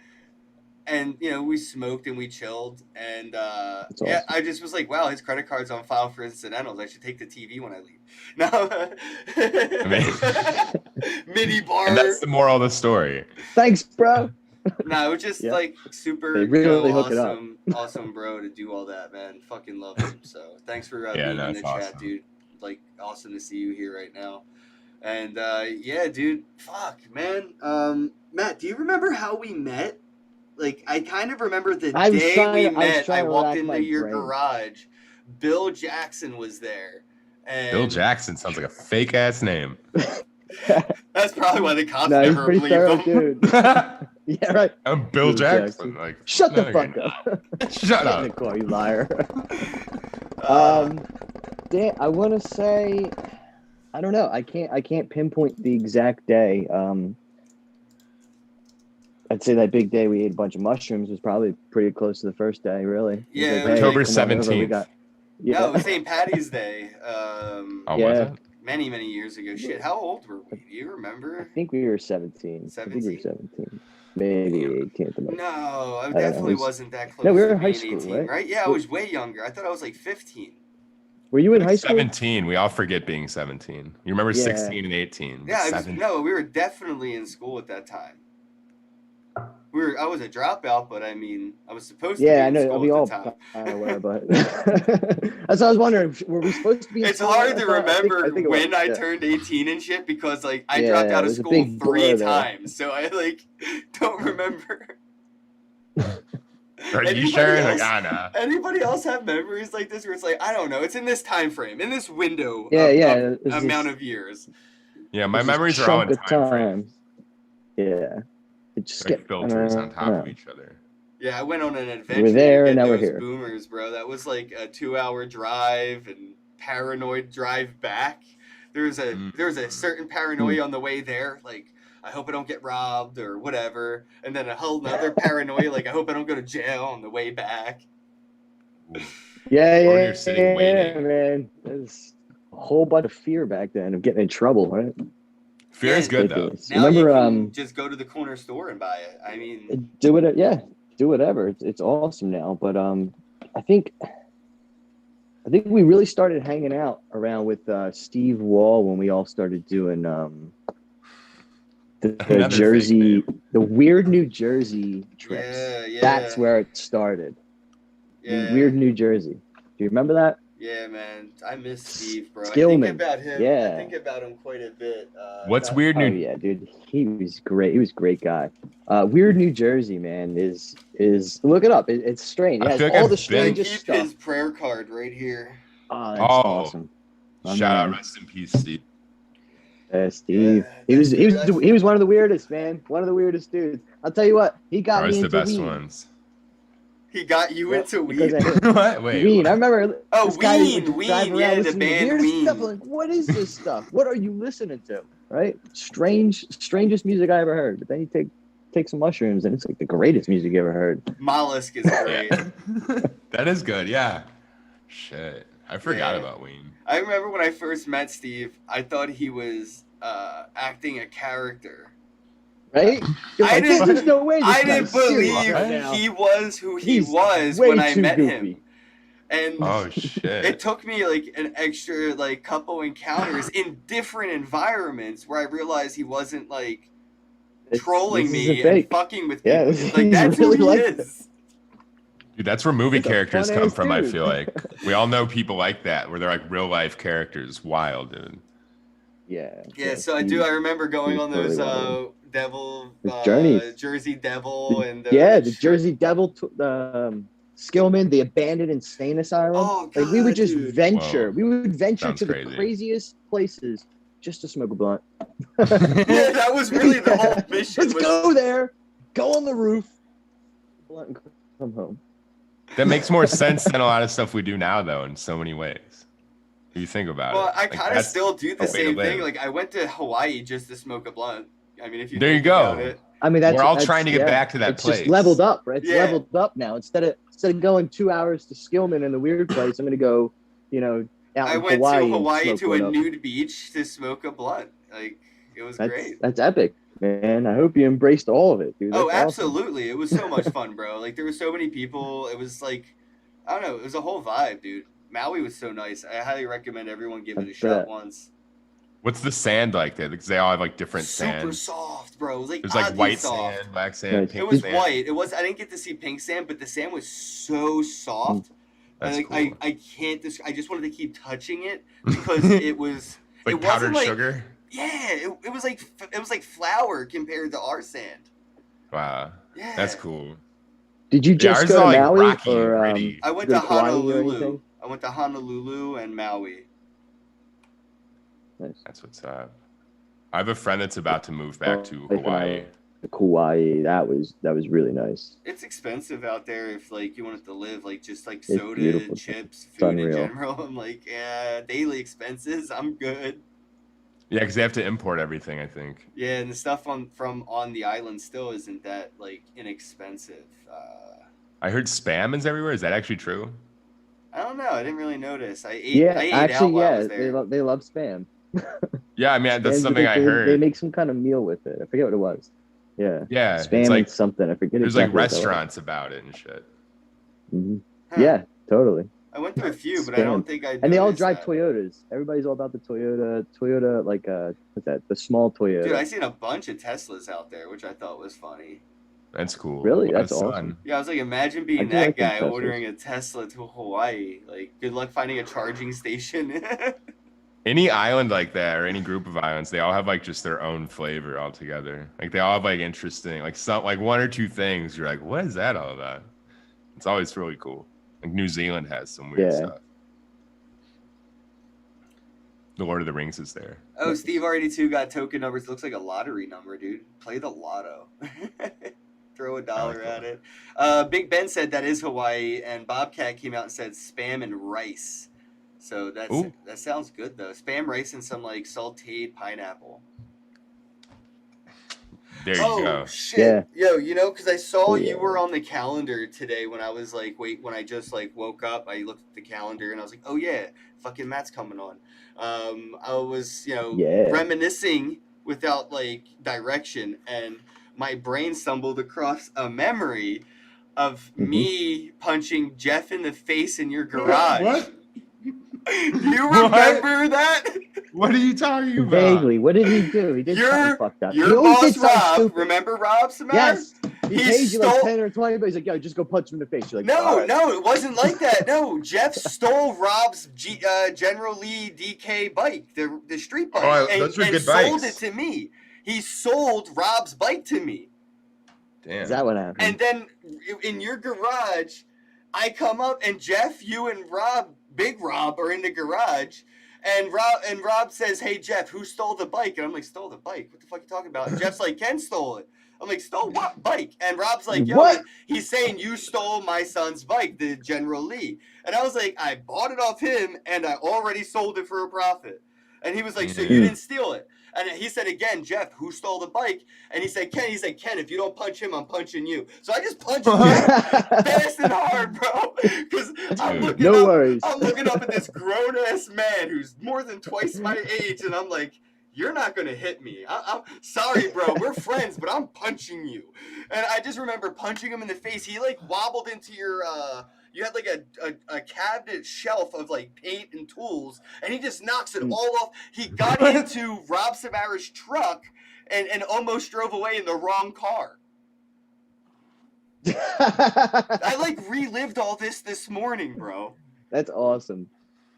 D: And, you know, we smoked and we chilled. And,
C: awesome.
D: Yeah, I just was like, wow, his credit card's on file for incidentals. I should take the TV when I leave. No. Mini bar.
B: And that's the moral of the story.
C: Thanks, bro.
D: No, it was just like super
C: really hook it up.
D: awesome, bro, to do all that, man. Fucking love him. So thanks for being in the chat, dude. Like, awesome to see you here right now. And, yeah, dude, fuck, man. Matt, do you remember how we met? Like, I kind of remember the day we met. I walked into your garage. Bill Jackson was there. And
B: Bill Jackson sounds like a fake ass name.
D: That's probably why the cops never believed him.
C: Dude. Yeah, right.
B: I'm Bill Jackson. Like,
C: shut the fuck up.
B: Shut up.
C: Call you liar. Dan, I want to say, I don't know. I can't pinpoint the exact day. I'd say that big day we ate a bunch of mushrooms was probably pretty close to the first day, really.
D: Yeah,
C: like,
B: October 17th.
D: No, it was St. Patty's Day.
B: Was it?
D: Many, many years ago. Shit, how old were we? Do you remember?
C: I think we were 17. 17? I think we were 17. Maybe 18 at the most.
D: No, I definitely wasn't that close.
C: No, we were
D: to
C: in high
D: being
C: school,
D: 18,
C: right?
D: Yeah, I was way younger. I thought I was like 15.
C: Were you in high school?
B: 17. We all forget being 17. You remember 16 and 18.
D: Yeah, we were definitely in school at that time. I was a dropout, but I mean, I was supposed to be in school
C: we
D: at
C: all
D: the time.
C: were, but that's what I was wondering. Were we supposed to be?
D: It's hard to remember when I turned 18 and shit because like I dropped out of school 3 times, so I like don't remember.
B: Are you sure? Like, nah.
D: Anybody else have memories like this where it's like I don't know, it's in this time frame, in this window, of amount of years.
B: Yeah, my memories are all in time frames.
C: Yeah. It just
B: like filters on top of each other.
D: Yeah, I went on an adventure.
C: We're there
D: to
C: and
D: get
C: now we're
D: those
C: here.
D: Boomers, bro. That was like a 2-hour drive and paranoid drive back. There's a certain paranoia on the way there, like I hope I don't get robbed or whatever, and then a whole nother paranoia, like I hope I don't go to jail on the way back.
C: Yeah,
B: Or when
C: yeah,
B: you're sitting waiting.
C: man. There's a whole bunch of fear back then of getting in trouble, right?
B: Fear is good though.
C: Ridiculous.
D: Now you
C: Remember,
D: can just go to the corner store and buy it. I mean,
C: do it. Yeah, do whatever. It's awesome now. But I think we really started hanging out around with Steve Wall when we all started doing the
B: Another fake
C: Jersey,
B: name.
C: the weird New Jersey trips.
D: yeah.
C: That's where it started.
D: Yeah.
C: Weird New Jersey. Do you remember that?
D: Yeah, man. I miss Steve, bro. I
C: Skillman.
D: think about him.
C: Yeah.
D: I think about him quite a bit.
B: What's weird
C: Oh
B: new?
C: yeah, dude. He was great. He was a great guy. Weird New Jersey, man, is look it up. It's strange. It
B: I
C: has
B: feel like
C: all
B: I've
C: the
B: been-
D: I
C: strangest
D: keep
C: stuff.
D: his prayer card right here.
C: Oh, that's
B: Oh,
C: awesome. My
B: Shout out,
C: man.
B: rest in peace, Steve.
C: Steve.
D: Yeah,
C: he was
D: that's-
C: he was one of the weirdest, man. One of the weirdest dudes. I'll tell you what, he got me
B: Always the
C: into
B: best
C: weed.
B: ones.
D: He got you
C: Yeah,
D: into
C: because
D: weed.
B: What? Wait.
C: Ween.
B: what?
C: I remember
D: Oh,
C: this guy
D: Ween,
C: would drive
D: Ween,
C: around
D: yeah, the
C: listening to
D: band
C: weird
D: Ween.
C: stuff. I'm like, what is this stuff? What are you listening to? Right? Strangest music I ever heard. But then you take some mushrooms and it's like the greatest music you ever heard.
D: Mollusk is great.
B: That is good. Yeah. Shit. I forgot
D: Yeah.
B: about Ween.
D: I remember when I first met Steve, I thought he was acting a character.
C: Right? You're
D: I
C: like,
D: didn't-
C: there's no way this
D: I
C: guy's
D: didn't
C: serious
D: believe
C: right now.
D: he was who he
C: He's
D: was
C: way
D: when I
C: too
D: met
C: goofy.
D: him. And
B: Oh shit.
D: it took me like an extra like couple encounters in different environments where I realized he wasn't like trolling
C: this isn't
D: me and
C: fake.
D: fucking with
C: Yeah,
D: people. Like
C: he's
D: that's
C: really
D: who he
C: like
D: is.
B: Dude, that's where movie
C: He's a
B: characters come
C: fun-ass
B: from, I
C: dude.
B: feel like. We all know people like that, where they're like real life characters. Wild, dude.
C: Yeah.
D: Yeah, so I remember going
C: he's
D: on those
C: totally wild.
D: Devil
C: His journeys.
D: Jersey Devil and
C: Yeah, the Jersey Devil, Skillman, the abandoned insane asylum.
D: Oh,
C: Like we would
D: God,
C: just
D: dude.
C: venture.
B: Whoa.
C: We would venture
B: Sounds
C: to the
B: crazy.
C: craziest places just to smoke a blunt.
D: Yeah, that was really the whole mission.
C: Let's
D: was,
C: go there. Go on the roof. Blunt and come home.
B: That makes more sense than a lot of stuff we do now, though, in so many ways. If you think about
D: Well,
B: it.
D: I
B: Like,
D: kind of
B: that's
D: still do the
B: a way to
D: same thing.
B: live.
D: Like I went to Hawaii just to smoke a blunt. I mean, if you
B: There you
D: think about
B: go.
D: it.
C: I mean,
B: We're all trying to get
C: yeah,
B: back to that
C: it's
B: place.
C: just leveled up, right? It's
D: Yeah.
C: leveled up now. Instead of going 2 hours to Skillman in the weird place, I'm going to go, out
D: I
C: in
D: went
C: Hawaii
D: to
C: and
D: Hawaii
C: smoke
D: to
C: one
D: a
C: up.
D: nude beach to smoke a blunt. Like it was great.
C: That's epic, man. I hope you embraced all of it, dude.
D: Oh,
C: That's awesome.
D: absolutely. It was so much fun, bro. Like there were so many people. It was like I don't know, it was a whole vibe, dude. Maui was so nice. I highly recommend everyone give it a shot
C: bet.
D: once.
B: What's the sand like there? Because they all have like different
D: Super
B: sand.
D: soft, bro. It was like
B: There's like
D: oddly
B: white
D: soft.
B: sand, black sand,
C: Nice.
B: pink
D: It was
B: sand.
D: white. It was. I didn't get to see pink sand, but the sand was so soft.
B: That's
D: And
B: cool.
D: I can't. I just wanted to keep touching it because it was.
B: Like
D: it
B: powdered
D: wasn't like,
B: sugar.
D: Yeah, it was like flour compared to our sand.
B: Wow,
D: Yeah,
B: that's cool.
C: Did you
B: Yeah,
C: just
B: ours
C: go
B: are,
C: to
B: like,
C: Maui
B: rocky and
C: or
B: gritty.
D: I went
C: go
D: to
C: Hawaii or
D: Honolulu.
C: anything?
D: I went to Honolulu and Maui.
C: Nice.
B: That's what's up. I have a friend that's about to move back to
C: Wife and I
B: Hawaii.
C: went to Kauai. That was really nice.
D: It's expensive out there if like you wanted to live like just like
C: It's
D: soda,
C: beautiful.
D: chips,
C: It's
D: food in
C: unreal.
D: general. I'm like, yeah, daily expenses. I'm good.
B: Yeah, because they have to import everything, I think.
D: Yeah, and the stuff from on the island still isn't that like inexpensive.
B: I heard spam is everywhere. Is that actually true?
D: I don't know. I didn't really notice. I ate
C: Yeah,
D: out
C: actually,
D: while I
C: yeah,
D: was there.
C: they love spam.
B: Yeah, I mean, that's
C: Spam's
B: something
C: a
B: I
C: big thing.
B: heard.
C: They make some kind of meal with it. I forget what it was. Yeah,
B: Yeah,
C: spam
B: it's like
C: and something. I forget.
B: there's
C: exactly
B: like
C: what that was.
B: restaurants about it and shit.
C: Mhm.
D: Huh.
C: Yeah, totally.
D: I went to a few, but I don't
C: Spam.
D: think I.
C: And they all
D: noticed
C: drive
D: that.
C: Toyotas. Everybody's all about the Toyota, like what's that? The small Toyota.
D: Dude, I seen a bunch of Teslas out there, which I thought was funny.
B: That's cool.
C: Really?
B: What a
C: That's awesome.
B: son.
D: Yeah, I was like, imagine
C: I
D: being
C: do
D: that
C: like them
D: guy
C: Teslas.
D: ordering a Tesla to Hawaii. Like, good luck finding a charging station.
B: Any island like that or any group of islands, they all have like just their own flavor altogether. Like they all have like interesting, like some like one or two things. You're like, what is that all about? It's always really cool. Like New Zealand has some weird
C: Yeah.
B: stuff. The Lord of the Rings is there.
D: Oh, Steve already too got token numbers. Looks like a lottery number, dude. Play the lotto. Throw a dollar
B: that.
D: at it. Big Ben said that is Hawaii, and Bobcat came out and said spam and rice. So
B: Ooh.
D: that sounds good though. Spam, rice, and some like sauteed pineapple.
B: There you
D: Oh
B: go.
D: shit,
C: Yeah.
D: yo, because I saw
C: Oh,
D: you
C: yeah.
D: were on the calendar today when I was like, when I just like woke up, I looked at the calendar and I was like, oh yeah, fucking Matt's coming on. I was,
C: Yeah.
D: reminiscing without like direction, and my brain stumbled across a memory of
C: Mhm.
D: me punching Jeff in the face in your garage.
B: What?
D: Do you
B: What?
D: remember that?
B: What are you talking about?
C: Vaguely. What did he do? He did something fucked up. He
D: Your
C: always
D: boss
C: did something
D: Rob,
C: stupid.
D: remember Rob Samar?
C: Yes. He
D: He
C: paid you like
D: stole-
C: 10 or 20, but he's like, yo, just go punch him in the face. You're like,
D: No,
C: all right.
D: no, it wasn't like that. No, Jeff stole Rob's General Lee DK bike, the street bike,
B: Oh,
D: and,
B: those were
D: and
B: good
D: sold
B: bikes.
D: it to me. He sold Rob's bike to me.
B: Damn.
C: Is that what happened?
D: And then in your garage, I come up and Jeff, you and Rob, Big Rob, are in the garage. And Rob says, hey, Jeff, who stole the bike? And I'm like, stole the bike? What the fuck are you talking about? And Jeff's like, Ken stole it. I'm like, stole what bike? And Rob's like, yo,
C: What?
D: he's saying you stole my son's bike, the General Lee. And I was like, I bought it off him and I already sold it for a profit. And he was like, so you didn't steal it? And he said again, Jeff, who stole the bike? And he said, Ken. He said, Ken, if you don't punch him, I'm punching you. So I just punched him fast and hard, bro. Because I'm looking
C: No
D: up,
C: worries.
D: I'm looking up at this grown ass man who's more than twice my age, and I'm like, you're not gonna hit me. I'm sorry, bro. We're friends, but I'm punching you. And I just remember punching him in the face. He like wobbled into your you had like a cabinet shelf of like paint and tools, and he just knocks it all off. He got into Rob Samara's truck and almost drove away in the wrong car. I like relived all this morning, bro.
C: That's awesome.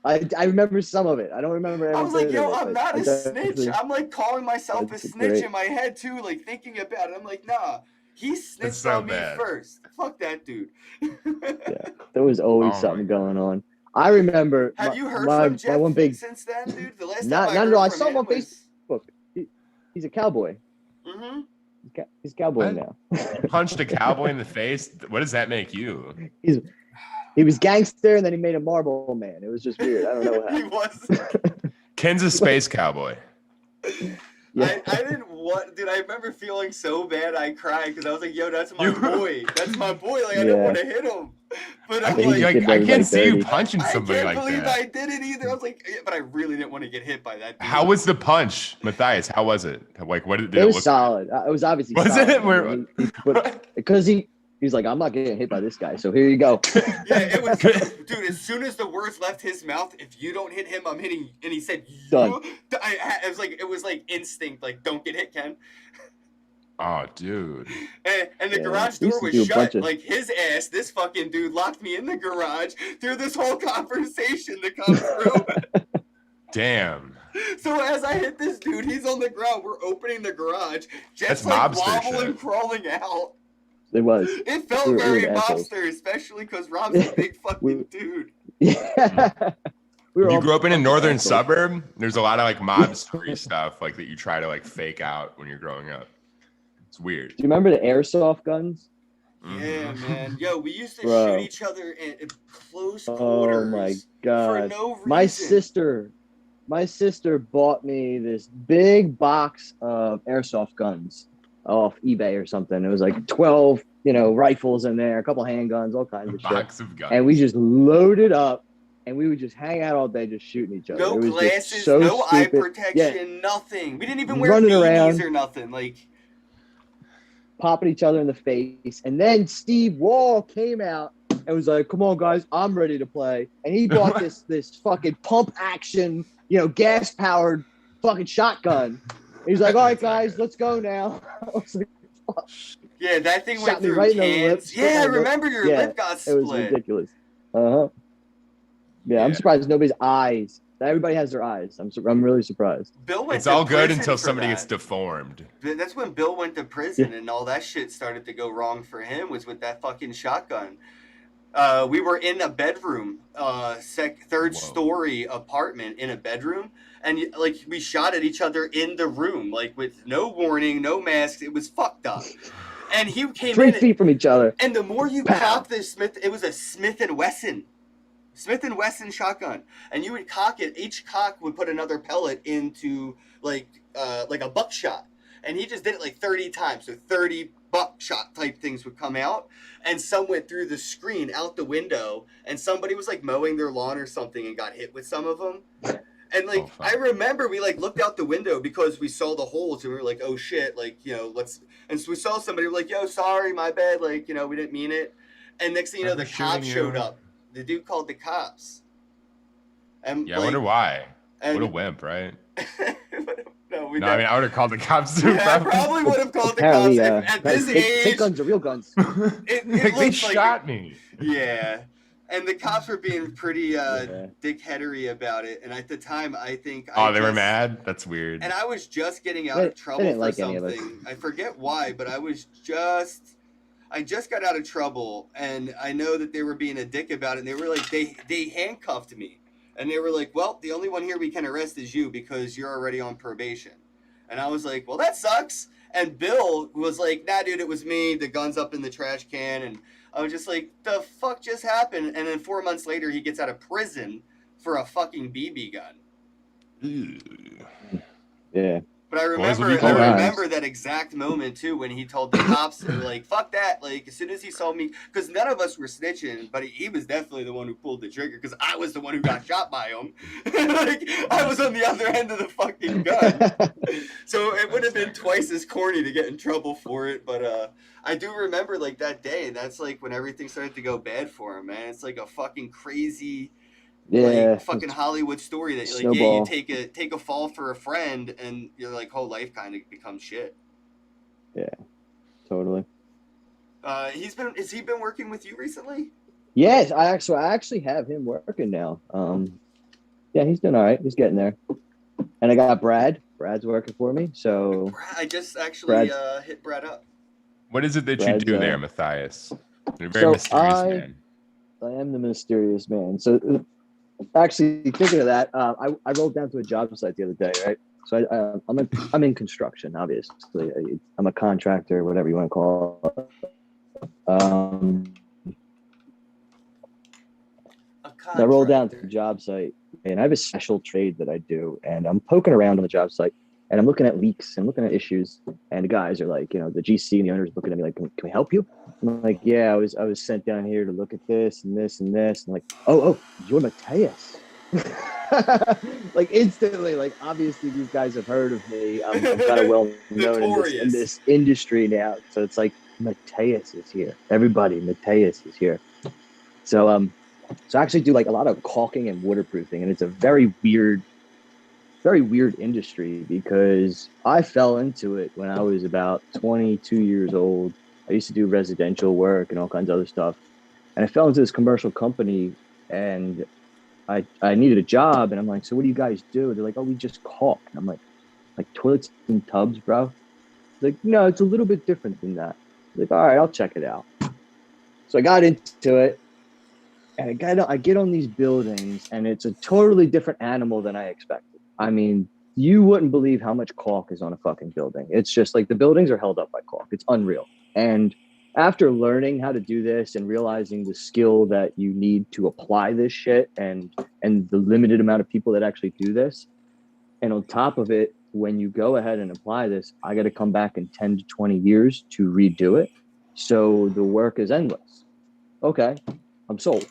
C: I remember some of it. I don't remember everything.
D: I was like, yo,
C: of it,
D: I'm
C: but
D: not
C: I
D: a
C: definitely-
D: snitch. I'm like calling myself a
C: That's
D: snitch
C: great.
D: in my head too, like thinking about it. I'm like, nah, he snitched
B: so
D: on me
B: bad.
D: first. Fuck that dude.
C: There was always
B: Oh my
C: something
B: God.
C: going on. I remember.
D: Have you heard
C: my
D: from Jeff
C: one big?
D: since then, dude? The last
C: Not
D: time I
C: at
D: heard
C: all. I
D: from
C: saw him on
D: him was...
C: Facebook. He's a cowboy.
D: Mm-hmm.
C: He's a cowboy
B: What?
C: now.
B: You punched a cowboy in the face? What does that make you?
C: He was gangster, and then he made a marble man. It was just weird. I don't know what
D: He
C: happened.
D: was.
B: Ken's a space cowboy.
C: Yeah.
D: I didn't want, dude. I remember feeling so bad. I cried because I was like, "Yo, that's my
B: You-
D: boy. That's my boy." Like I didn't
C: Yeah.
D: want to hit him, but
B: I
D: I'm
C: think
B: can't,
C: he
D: like,
C: did
B: I
C: everybody
B: can't see you
C: dirty.
B: punching somebody
D: I can't
B: like
D: believe
B: that.
D: I did it either. I was like, but I really didn't want to get hit by that. Dude.
B: How was the punch, Matthias? How was it? Like, what did
C: It
B: it
C: was
B: look
C: solid. It was obviously
B: Was
C: solid.
B: it? Where-
C: I mean, because he's like, I'm not getting hit by this guy. So here you go.
D: Yeah, it was, dude. As soon as the words left his mouth, if you don't hit him, I'm hitting. You. And he said,
C: Done.
D: It was like instinct. Like, don't get hit, Ken.
B: Oh, dude.
D: And the
C: Yeah,
D: garage
C: we used
D: door
C: to
D: was
C: do a bunch
D: shut.
C: of-
D: Like his ass, this fucking dude locked me in the garage through this whole conversation to come through.
B: Damn.
D: So as I hit this dude, he's on the ground. We're opening the garage. Jeff's
B: That's
D: like
B: mobster
D: wobbling,
B: shit.
D: crawling out.
C: It was.
D: It felt
C: We were
D: very
C: the assholes.
D: mobster, especially because Rob's a big fucking dude.
C: Yeah. We were
B: You
C: all
B: grew up in a
C: fucking
B: northern
C: assholes.
B: suburb. There's a lot of like mob story stuff like that you try to like fake out when you're growing up. It's weird.
C: Do you remember the airsoft guns?
D: Yeah,
B: Mhm.
D: man. Yo, we used to
C: Bro.
D: shoot each other in close
C: Oh
D: quarters.
C: my
D: For
C: god.
D: no reason.
C: My sister bought me this big box of airsoft guns off eBay or something. It was like 12, rifles in there, a couple handguns, all kinds
B: A
C: of shit.
B: box of guns.
C: And we just loaded up and we would just hang out all day just shooting each other.
D: No
C: It was just
D: glasses,
C: so
D: no eye
C: stupid.
D: protection, nothing. We didn't even wear
C: Running
D: beanies
C: around.
D: or nothing. Like,
C: Popping each other in the face. And then Steve Wall came out and was like, come on, guys, I'm ready to play. And he bought this fucking pump action, gas powered fucking shotgun. He's like, all right, guys, let's go now. I was like,
D: yeah, that thing
C: Shot
D: went
C: me
D: through
C: right in the
D: cans.
C: lips.
D: Yeah, I
C: Split my lip.
D: remember your
C: Yeah,
D: lip got
C: it was
D: split.
C: ridiculous. Uh-huh. Yeah, I'm
B: Yeah.
C: surprised nobody's eyes. Everybody has their eyes. I'm really surprised.
D: Bill went
B: It's
D: to
B: all good
D: prison
B: until
D: for
B: somebody
D: that.
B: gets deformed.
D: That's when Bill went to prison and all that shit started to go wrong for him was with that fucking shotgun. We were in a bedroom, third
B: Whoa.
D: story apartment in a bedroom, and like we shot at each other in the room, like with no warning, no masks. It was fucked up. And he came
C: 3
D: in,
C: feet from each other.
D: and the more you
C: Pow.
D: cock this it was a Smith and Wesson shotgun, and you would cock it. Each cock would put another pellet into like a buckshot. and he just did it like 30 times. So 30 buckshot type things would come out, and some went through the screen out the window, and somebody was like mowing their lawn or something and got hit with some of them. And like,
B: fuck.
D: I remember we like looked out the window because we saw the holes and we were like, oh shit, like, you know, let's, and so we saw somebody like, yo, sorry, my bad, like, you know, we didn't mean it. And next thing you know, the cops showed up. The dude called the cops. And
B: Yeah, I wonder why.
D: And,
B: what a wimp, right?
D: No,
B: I mean, I would have called the cops too.
D: Yeah, I probably would have called the cops at this age.
C: Take guns are real guns.
D: It
B: they shot me.
D: Yeah. And the cops were being pretty dickheadery about it. And at the time, I think
B: they were mad? That's weird.
D: And I was just getting out of trouble for something. I forget why, but I just got out of trouble, and I know that they were being a dick about it. And they were like, they handcuffed me. And they were like, well, the only one here we can arrest is you because you're already on probation. And I was like, well, that sucks. And Bill was like, nah, dude, it was me. The gun's up in the trash can. And I was just like, the fuck just happened? And then 4 months later, he gets out of prison for a fucking BB gun.
C: Yeah.
D: But I remember that exact moment too when he told the cops, they were like, fuck that. Like, as soon as he saw me, because none of us were snitching, but he was definitely the one who pulled the trigger because I was the one who got shot by him. Like, I was on the other end of the fucking gun. So it would have been twice as corny to get in trouble for it. But I do remember like that day, and that's like when everything started to go bad for him, man. It's like a fucking crazy... like fucking Hollywood story that like you take a fall for a friend and your like whole life kind of becomes shit.
C: Yeah, totally.
D: Has he been working with you recently?
C: Yes, I actually have him working now. Yeah, he's doing all right. He's getting there. And I got Brad. Brad's working for me. So
D: I just actually hit Brad up.
B: What is it that you do there, Matthias? You're a very mysterious man. I
C: am the mysterious man. So actually, thinking of that, I rolled down to a job site the other day, right? So I'm in construction, obviously. I'm a contractor, whatever you want to call it. I rolled down to the job site, and I have a special trade that I do, and I'm poking around on the job site, and I'm looking at leaks and looking at issues, and the guys are like, you know, the GC and the owners looking at me like, can we help you? I'm like, yeah, I was sent down here to look at this and this and this. And like, oh, you're Matthias. Like instantly, like obviously these guys have heard of me. I'm kind of well known in this industry now. So it's like Matthias is here. Everybody, Matthias is here. So I actually do like a lot of caulking and waterproofing, and it's a very weird industry because I fell into it when I was about 22 years old. I used to do residential work and all kinds of other stuff. And I fell into this commercial company, and I needed a job. And I'm like, so what do you guys do? They're like, oh, we just caulk. And I'm like toilets and tubs, bro? Like, no, it's a little bit different than that. Like, all right, I'll check it out. So I got into it, and I get on these buildings, and it's a totally different animal than I expected. I mean, you wouldn't believe how much caulk is on a fucking building. It's just like the buildings are held up by caulk. It's unreal. And after learning how to do this and realizing the skill that you need to apply this shit and the limited amount of people that actually do this, and on top of it, when you go ahead and apply this, I got to come back in 10 to 20 years to redo it. So the work is endless. Okay, I'm sold.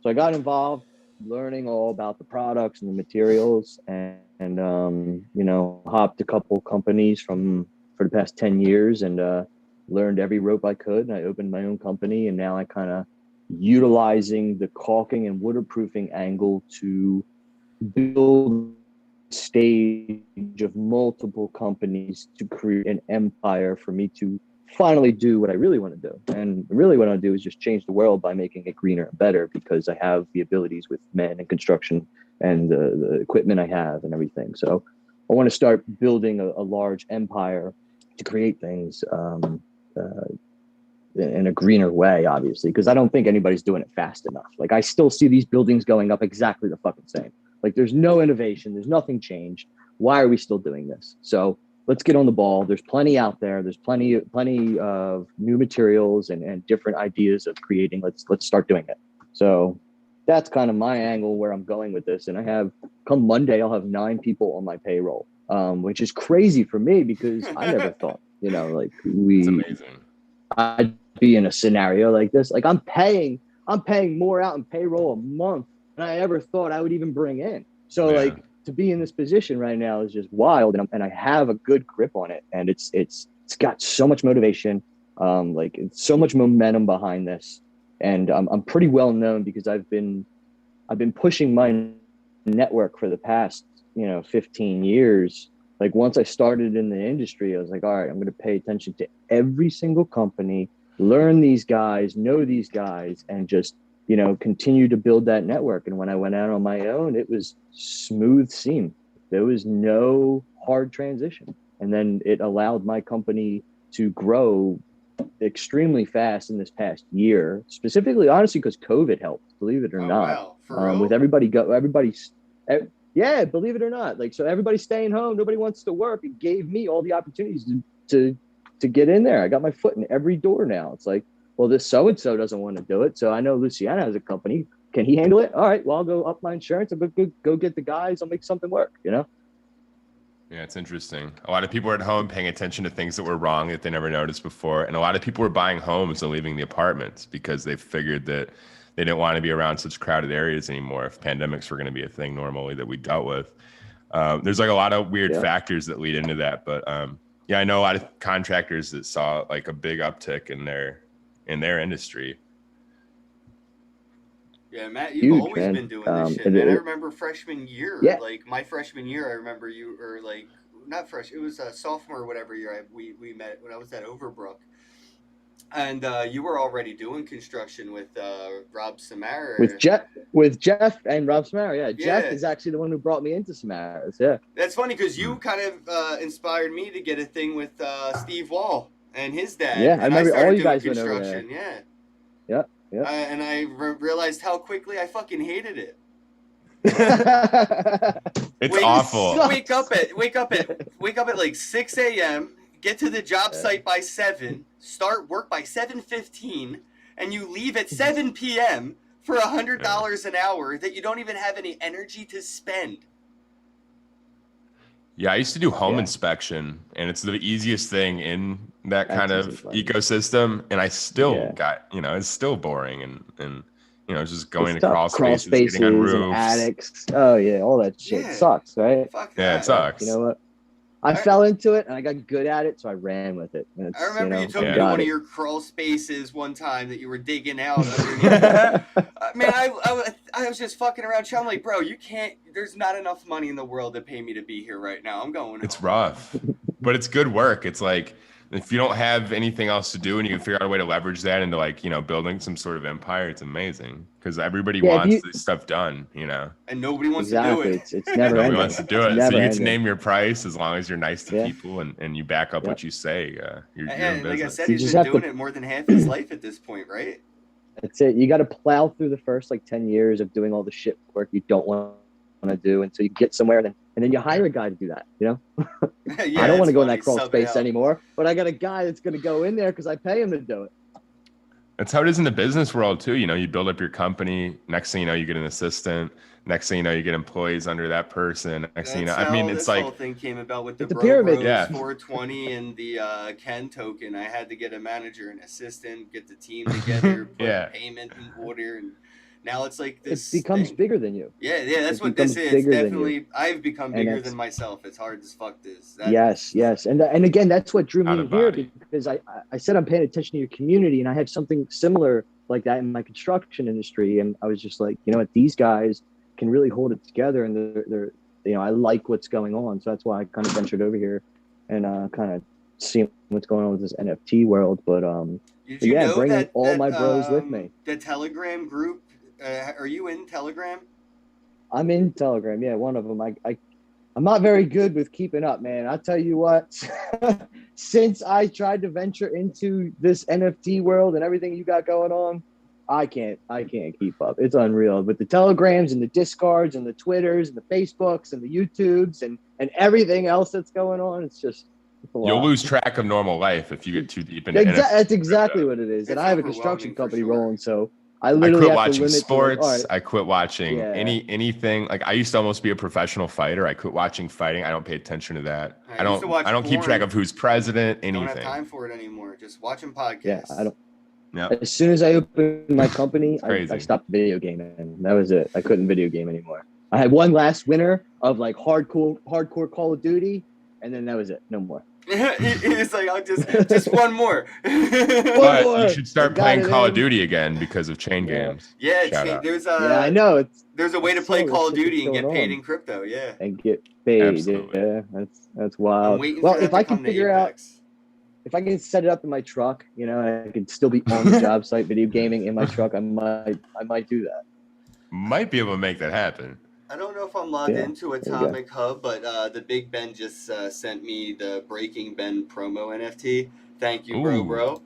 C: So I got involved, learning all about the products and the materials, and you know, hopped a couple companies for the past 10 years and learned every rope I could. And I opened my own company, and now I kind of utilizing the caulking and waterproofing angle to build a stage of multiple companies to create an empire for me to finally do what I really want to do. And really what I want to do is just change the world by making it greener and better, because I have the abilities with men and construction and the equipment I have and everything. So I want to start building a large empire to create things in a greener way, obviously, because I don't think anybody's doing it fast enough. Like, I still see these buildings going up exactly the fucking same. Like, there's no innovation. There's nothing changed. Why are we still doing this? So let's get on the ball. There's plenty out there. There's plenty of new materials and different ideas of creating. Let's start doing it. So that's kind of my angle where I'm going with this. And I have, come Monday, I'll have 9 people on my payroll. which is crazy for me because I never thought, like
B: It's amazing.
C: I'd be in a scenario like this. Like I'm paying more out in payroll a month than I ever thought I would even bring in. So like to be in this position right now is just wild, and I have a good grip on it, and it's got so much motivation, like it's so much momentum behind this, and I'm pretty well known because I've been pushing my network for the past 15 years. Like once I started in the industry, I was like, all right, I'm going to pay attention to every single company, learn these guys, know these guys, and just continue to build that network. And when I went out on my own, it was smooth seam. There was no hard transition. And then it allowed my company to grow extremely fast in this past year, specifically, honestly, because COVID helped, believe it or not.
D: Wow. For real?
C: With yeah, believe it or not. Like, so everybody's staying home. Nobody wants to work. It gave me all the opportunities to get in there. I got my foot in every door now. It's like, well, this so-and-so doesn't want to do it. So I know Luciano has a company. Can he handle it? All right, well, I'll go up my insurance. I'll go get the guys. I'll make something work, Yeah,
B: it's interesting. A lot of people are at home paying attention to things that were wrong that they never noticed before. And a lot of people were buying homes and leaving the apartments because they figured that they didn't want to be around such crowded areas anymore if pandemics were going to be a thing normally that we dealt with. There's like a lot of weird factors that lead into that. But I know a lot of contractors that saw like a big uptick in their industry.
D: Yeah, Matt, you've always been doing this shit. And I remember freshman year, like my freshman year, I remember you were like, not fresh, it was a sophomore or whatever year we met when I was at Overbrook. And you were already doing construction with Rob Samara.
C: With Jeff and Rob Samara, yeah. Jeff is actually the one who brought me into Samara's, yeah.
D: That's funny because you kind of inspired me to get a thing with Steve Wall and his dad.
C: Yeah, I remember all you guys went over there.
D: Yeah.
C: Yeah.
D: And I realized how quickly I fucking hated it.
B: It's awful.
D: Wake up at like 6 a.m., get to the job site by 7, start work by 7:15, and you leave at 7 p.m. for $100 an hour that you don't even have any energy to spend.
B: Yeah, I used to do home inspection, and it's the easiest thing in that kind of ecosystem. And I still got, it's still boring, and it's just going to crawl spaces, getting on roofs,
C: attics. Oh yeah, all that shit sucks, right?
D: Fuck that.
B: It sucks.
C: You know what? I fell into it and I got good at it, so I ran with it.
D: I remember you took me to one of your crawl spaces one time that you were digging out underneath. Man, I was just fucking around. I'm like, bro, you can't. There's not enough money in the world to pay me to be here right now. I'm going.
B: It's rough, but it's good work. It's like if you don't have anything else to do and you can figure out a way to leverage that into like building some sort of empire, it's amazing because everybody wants this stuff done,
D: and nobody wants to do it.
C: It's never
B: nobody wants to do it. So you get to name your price as long as you're nice to people and you back up what you say. You're in
D: like I
B: business.
D: said, he's been doing it more than half his life at this point, right?
C: That's it. You got to plow through the first 10 years of doing all the shit work you don't want to do until you get somewhere, and then you hire a guy to do that. I don't want to go in that crawl space anymore, but I got a guy that's going to go in there because I pay him to do it.
B: That's how it is in the business world too. You build up your company. Next thing you know, you get an assistant. Next thing you know, you get employees under that person. Next thing you know, it's like
D: this whole thing came about with the
C: pyramid.
D: 420 and the Kenn token. I had to get a manager, an assistant, get the team together, put payment in order, and now it's like this.
C: It becomes bigger than you.
D: Yeah, that's what this is. Definitely, I've become bigger than myself. It's hard as fuck.
C: Yes, and again, that's what drew me in here because I said I'm paying attention to your community, and I have something similar like that in my construction industry, and I was just like, these guys can really hold it together, and they're I like what's going on, so that's why I kind of ventured over here and kind of see what's going on with this NFT world. But
D: did you know
C: bringing
D: that
C: all my bros with me.
D: The Telegram group. Are you in Telegram?
C: I'm in Telegram. Yeah, one of them. I'm not very good with keeping up, man. I'll tell you what. Since I tried to venture into this NFT world and everything you got going on, I can't keep up. It's unreal. But the Telegrams and the Discards and the Twitters and the Facebooks and the YouTubes and everything else that's going on, it's a lot.
B: You'll lose track of normal life if you get too deep into
C: That's exactly what it is. And I have a construction company rolling, so I
B: I
C: literally
B: quit
C: have to
B: watching
C: limit to, like,
B: sports.
C: all right,
B: I quit watching
C: yeah.
B: anything. Like I used to almost be a professional fighter. I quit watching fighting. I don't pay attention to that.
D: I used to watch
B: I don't keep track
D: porn.
B: of who's president,
D: Don't have
B: anything.
D: time for it anymore. Just watching
C: Yeah,
D: podcasts.
C: I don't.
B: Yeah.
C: As soon as I opened my company, I
B: Crazy.
C: stopped video gaming. That was it. I couldn't video game anymore. I had one last winter of like hardcore Call of Duty, and then that was it. No more.
D: It's like, I'll just one more.
B: But
C: more.
B: you should start
C: I got
B: playing
C: it
B: Call of
C: in.
B: Duty again because of chain
C: Yeah.
B: games.
D: Yeah,
B: Shout out.
D: there's
C: Yeah, I know.
D: there's a way to
C: That's
D: play
C: so-
D: Call of
C: that's
D: Duty and get
C: going
D: paid
C: on.
D: in crypto. Yeah.
C: And get paid.
B: Absolutely.
C: Yeah, that's
D: I'm
C: wild.
D: waiting
C: Well,
D: for that
C: if
D: to
C: I can
D: come to
C: figure out,
D: Apex.
C: if I can set it up in my truck, you know, and I can still be on the job site video gaming in my truck, I might do that.
B: Might be able to make that happen.
D: I don't know if I'm logged
C: Yeah,
D: into
C: there you go.
D: Atomic Hub, but the Big Ben just sent me the Breaking Ben promo NFT. Thank you,
B: Ooh.
D: bro.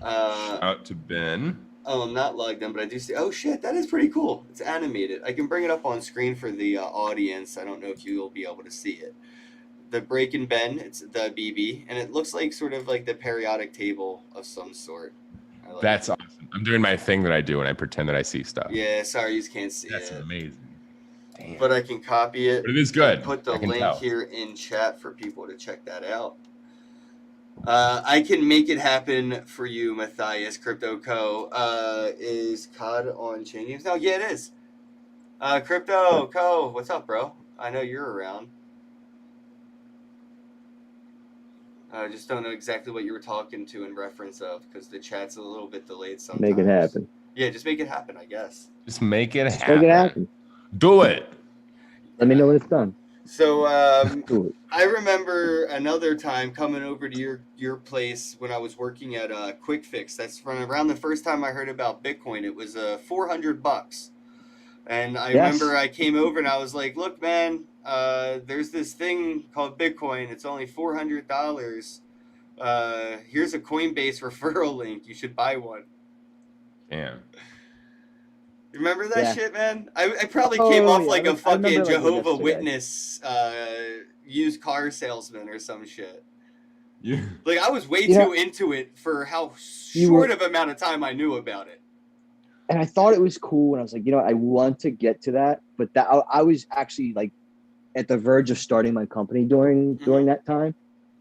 B: Shout out to Ben.
D: Oh, I'm not logged in, but I do see. Oh shit, that is pretty cool. It's animated. I can bring it up on screen for the audience. I don't know if you'll be able to see it. The Breaking Ben, it's the BB, and it looks like sort of like the periodic table of some sort. I like
B: That's
D: it.
B: awesome. I'm doing my thing that I do when I pretend that I see stuff.
D: Yeah, sorry you can't see
B: That's
D: it,
B: amazing. Damn.
D: but I can copy it.
B: But it is good.
D: Put the
B: I can
D: link
B: tell.
D: here in chat for people to check that out. I can make it happen for you, Matthias. Crypto Co. Is COD on Chain Games now? Yeah, it is. Crypto Co. What's up, bro? I know you're around. I just don't know exactly what you were talking to in reference of because the chat's a little bit delayed sometimes.
C: Make it happen.
D: Yeah, just make it happen, I guess.
B: Just make it
C: Just
B: happen.
C: make it happen.
B: Do it.
C: Let me know when it's done.
D: So
C: Do it.
D: I remember another time coming over to your place when I was working at Quick Fix. That's around the first time I heard about Bitcoin. It was $400, and I
C: Yes.
D: remember I came over and I was like, "Look, man, there's this thing called Bitcoin. It's only $400. Here's a Coinbase referral link. You should buy one."
B: Damn.
D: Remember that
C: Yeah.
D: shit, man? I probably
C: Oh,
D: came off
C: yeah,
D: like
C: I
D: a
C: remember
D: fucking
C: like it
D: Jehovah
C: yesterday.
D: Witness used car salesman or some shit.
B: Yeah.
D: Like I was way
C: You know-
D: too into it for how
C: You
D: short
C: were-
D: of amount of time I knew about it.
C: And I thought it was cool, and I was like, you know, I want to get to that, but that I was actually like at the verge of starting my company during that time.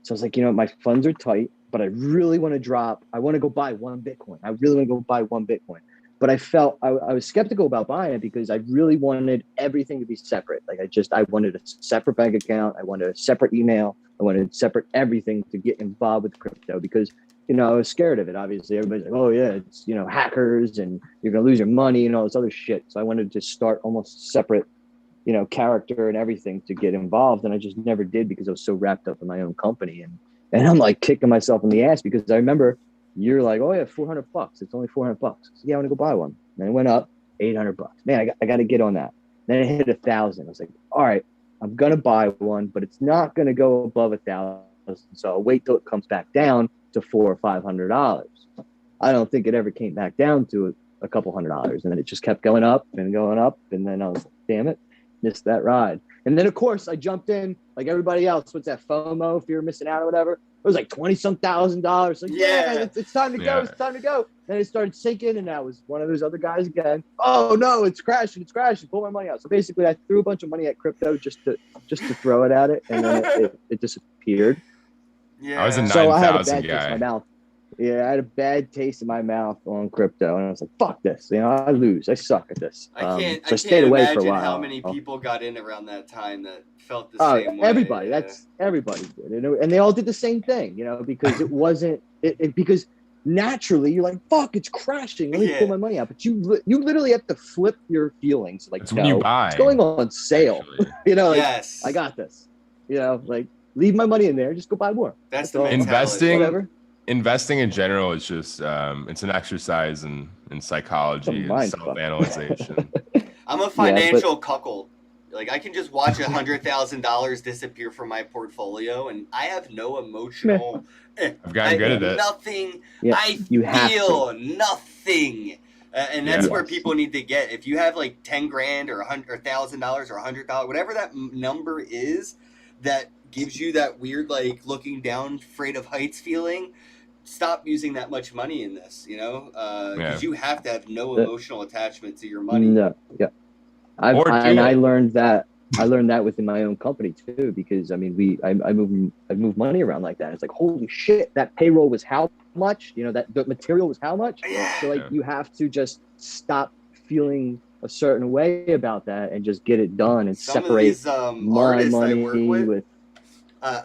C: So I was like, you know, my funds are tight, but I really want to drop. I want to go buy one Bitcoin. I really want to go buy one Bitcoin. But I felt I was skeptical about buying it because I really wanted everything to be separate. Like I wanted a separate bank account. I wanted a separate email. I wanted separate everything to get involved with crypto because, you know, I was scared of it. Obviously, everybody's like, oh yeah, it's, you know, hackers and you're going to lose your money and all this other shit. So I wanted to start almost separate, you know, character and everything to get involved. And I just never did because I was so wrapped up in my own company. And I'm like kicking myself in the ass because I remember you're like, oh yeah, $400. It's only $400. So, yeah, I want to go buy one. And it went up $800. Man, I got to get on that. Then it hit 1,000. I was like, all right, I'm going to buy one, but it's not going to go above 1,000. So I'll wait till it comes back down to $400 or $500. I don't think it ever came back down to a couple $100. And then it just kept going up and going up. And then I was like, damn it, missed that ride. And then of course I jumped in like everybody else. What's that, FOMO, fear of missing out or whatever? It was like $20-some thousand. Like, yeah, it's time to go.
B: Yeah.
C: It's time to go. Then it started sinking, and I was one of those other guys again. Oh no, it's crashing! It's crashing! Pull my money out. So basically, I threw a bunch of money at crypto just to throw it at it, and then it disappeared.
D: Yeah.
B: I was a
C: So I had a
B: 9,000
C: bad taste in
B: guy.
C: my mouth. Yeah, I had a bad taste in my mouth on crypto, and I was like, "Fuck this! You know, I lose. I suck at this."
D: I
C: So
D: can't
C: I stayed away for a
D: imagine
C: while.
D: how many people got in around that time that felt the
C: Oh,
D: same way.
C: everybody.
D: Yeah.
C: That's everybody did, and they all did the same thing, you know, because it wasn't because naturally you're like, "Fuck, it's crashing. Let me
D: Yeah.
C: pull my money out." But you literally have to flip your feelings. Like,
B: That's
C: no,
B: when you buy.
C: it's going on sale.
B: actually.
C: You know, like,
D: Yes.
C: I got this. You know, like leave my money in there. Just go buy more.
D: That's the
C: all.
D: mentality.
B: Investing-
C: Whatever.
B: Investing in general is just it's an exercise in psychology
C: It's a
B: and
C: mind fuck.
B: self-analyzation.
D: I'm a financial cuckold. Like I can just watch $100,000 disappear from my portfolio, and I have no emotional.
B: I've gotten good at it.
D: Nothing.
C: Yeah,
D: I
C: you have
D: feel nothing, and that's
B: Yeah.
D: where people need to get. If you have like 10 grand or $100,000 or $100, whatever that number is, that gives you that weird like looking down, afraid of heights feeling. stop using that much money in this, because you have to have no emotional attachment to your money.
C: No, yeah. I learned that. I learned that within my own company too, because I mean, I move money around like that. It's like, holy shit, that payroll was how much? That the material was how much?
D: Yeah.
C: So you have to just stop feeling a certain way about that and just get it done and
D: some
C: separate
D: of these,
C: my money with.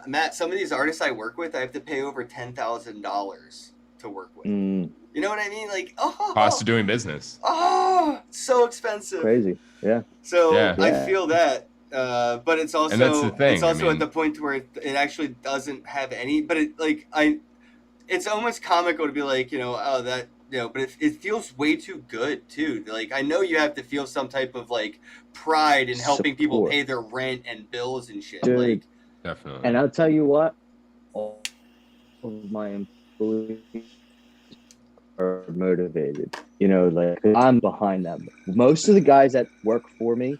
D: Matt, some of these artists I work with, I have to pay over $10,000 to work with. You know what I mean? Like,
B: cost of doing business.
D: Oh, so expensive.
C: Crazy. Yeah.
D: So I feel that. But it's also,
B: and that's the thing.
D: It's also at the point where it actually doesn't have any, but it's almost comical to be like, but it feels way too good too. Like, I know you have to feel some type of like pride in helping people pay their rent and bills and shit.
C: Dude,
D: like,
B: definitely.
C: And I'll tell you what, all of my employees are motivated. I'm behind them. Most of the guys that work for me,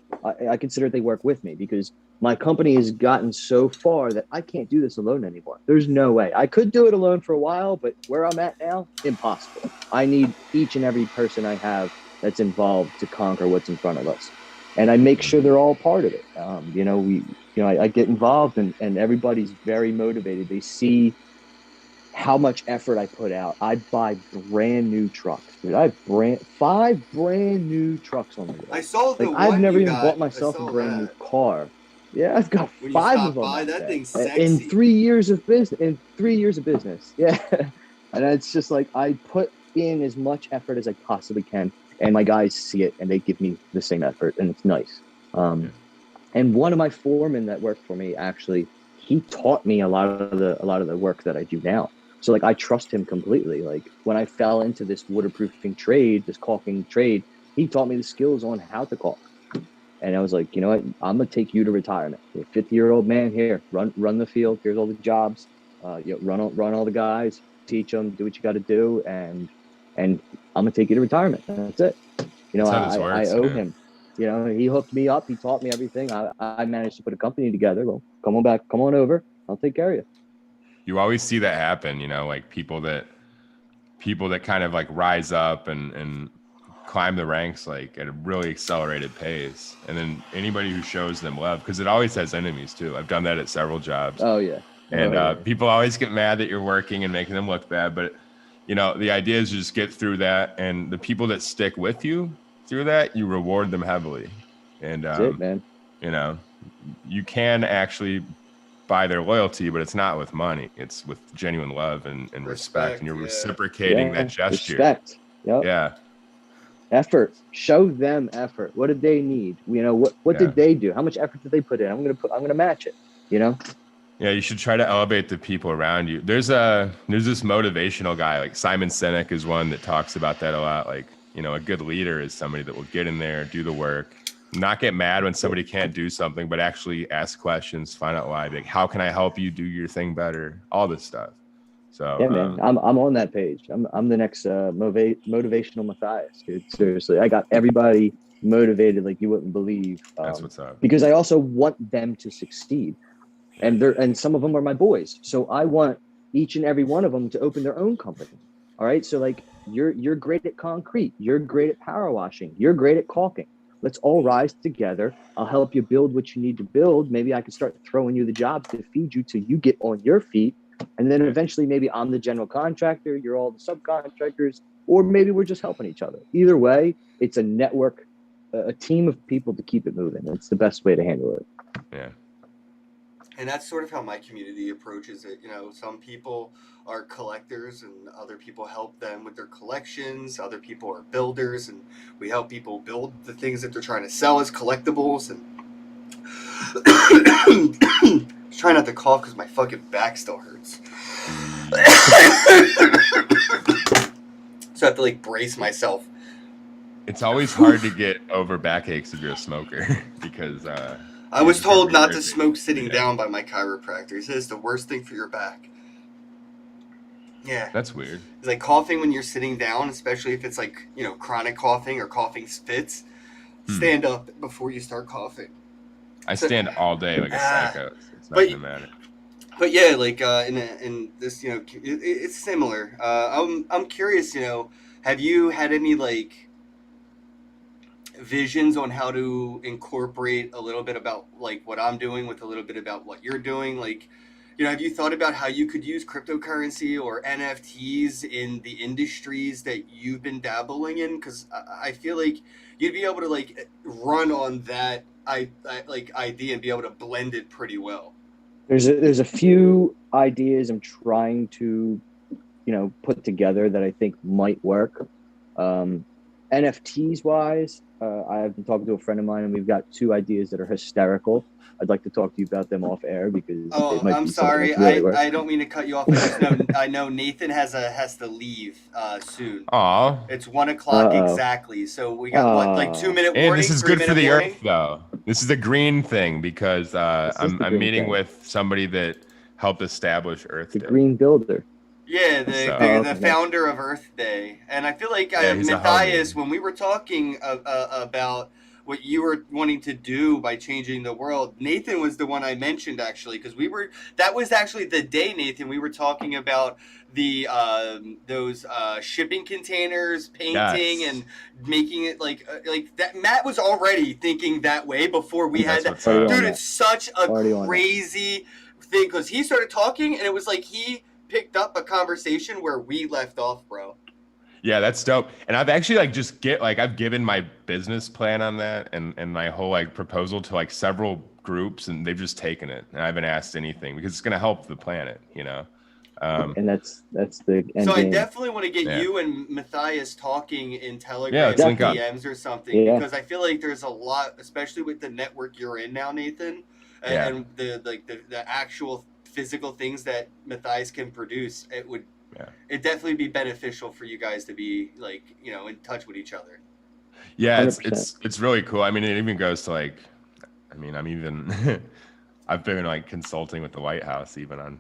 C: I consider they work with me, because my company has gotten so far that I can't do this alone anymore. There's no way. I could do it alone for a while, but where I'm at now, impossible. I need each and every person I have that's involved to conquer what's in front of us. And I make sure they're all part of it. I get involved and everybody's very motivated. They see how much effort I put out. I buy brand new trucks. Dude, I have 5 brand new trucks on the road.
D: I saw the one
C: I've never
D: you
C: even
D: got.
C: bought myself a brand new car. Yeah, I've got
D: when
C: 5
D: you
C: of them.
D: by, that thing's sexy.
C: In 3 years of business. Yeah. And it's just like, I put in as much effort as I possibly can, and my guys see it and they give me the same effort, and it's nice. And one of my foremen that worked for me, actually, he taught me a lot of the work that I do now. So I trust him completely. Like, when I fell into this waterproofing trade, this caulking trade, he taught me the skills on how to caulk. And I was like, you know what? I'm gonna take you to retirement. You're a 50-year-old man here. Run the field. Here's all the jobs. Run all the guys. Teach them. Do what you got to do. And I'm gonna take you to retirement. That's it. I owe him. He hooked me up. He taught me everything. I managed to put a company together. Well, come on back. Come on over. I'll take care of you.
B: You always see that happen, like people that kind of like rise up and climb the ranks like at a really accelerated pace. And then anybody who shows them love, because it always has enemies too. I've done that at several jobs.
C: Oh yeah.
B: And people always get mad that you're working and making them look bad. But the idea is just get through that, and the people that stick with you through that, you reward them heavily. And
C: that's it, man.
B: You can actually buy their loyalty, but it's not with money. It's with genuine love and respect, and you're reciprocating that gesture.
C: Respect. Yep.
B: Yeah.
C: Effort. Show them effort. What did they need? What did they do? How much effort did they put in? I'm gonna match it.
B: Yeah, you should try to elevate the people around you. There's this motivational guy, like Simon Sinek is one that talks about that a lot. Like, a good leader is somebody that will get in there, do the work, not get mad when somebody can't do something, but actually ask questions, find out why. Like, how can I help you do your thing better? All this stuff. So
C: yeah, man, I'm on that page. I'm the next motivational Matthias, dude. Seriously, I got everybody motivated like you wouldn't believe.
B: That's what's up.
C: Because I also want them to succeed, and some of them are my boys. So I want each and every one of them to open their own company. All right. So like you're great at concrete. You're great at power washing. You're great at caulking. Let's all rise together. I'll help you build what you need to build. Maybe I can start throwing you the jobs to feed you till you get on your feet. And then eventually maybe I'm the general contractor. You're all the subcontractors, or maybe we're just helping each other. Either way, it's a network, a team of people to keep it moving. It's the best way to handle it.
B: Yeah.
D: And that's sort of how my community approaches it. Some people are collectors and other people help them with their collections. Other people are builders, and we help people build the things that they're trying to sell as collectibles. And I'm trying not to cough because my fucking back still hurts. So I have to like brace myself.
B: It's always hard to get over backaches if you're a smoker because
D: I was told not to smoke sitting down by my chiropractor. He says it's the worst thing for your back. Yeah.
B: That's weird.
D: It's like coughing when you're sitting down, especially if it's like, chronic coughing or coughing fits. Stand up before you start coughing.
B: I stand all day like a psycho. So it's not going to matter.
D: But yeah, like in this, it's similar. I'm curious, have you had any like visions on how to incorporate a little bit about like what I'm doing with a little bit about what you're doing? Like, have you thought about how you could use cryptocurrency or NFTs in the industries that you've been dabbling in? Because I feel like you'd be able to like run on that like idea and be able to blend it pretty well.
C: There's a few ideas I'm trying to, put together that I think might work. NFTs wise, I've been talking to a friend of mine, and we've got two ideas that are hysterical. I'd like to talk to you about them off air because it might
D: I'm
C: be
D: sorry,
C: really
D: I don't mean to cut you off. I know Nathan has to leave soon.
B: Aw.
D: It's 1:00 exactly. So we got what, like 2-minute warning?
B: And this is good for the
D: warning?
B: Earth, though. This is a green thing because I'm meeting with somebody that helped establish Earth
C: The
B: Day.
C: green builder.
D: Yeah, the founder of Earth Day. And I feel like Matthias, when we were talking about what you were wanting to do by changing the world, Nathan was the one I mentioned actually, because that was actually the day, Nathan, we were talking about the those shipping containers, painting and making it like that. Matt was already thinking that way before we had that. Dude, it's such a crazy thing because he started talking and it was like he picked up a conversation where we left off, bro.
B: Yeah, that's dope. And I've actually I've given my business plan on that and my whole like proposal to like several groups, and they've just taken it. And I haven't asked anything because it's going to help the planet,
C: And that's the end
D: so
C: game.
D: I definitely want to get you and Matthias talking in Telegram DMs or something because I feel like there's a lot, especially with the network you're in now, Nathan, and the actual physical things that Matthias can produce. It'd definitely be beneficial for you guys to be like, in touch with each other.
B: Yeah, it's really cool. I mean, it even goes to like, I'm even I've been like consulting with the White House even on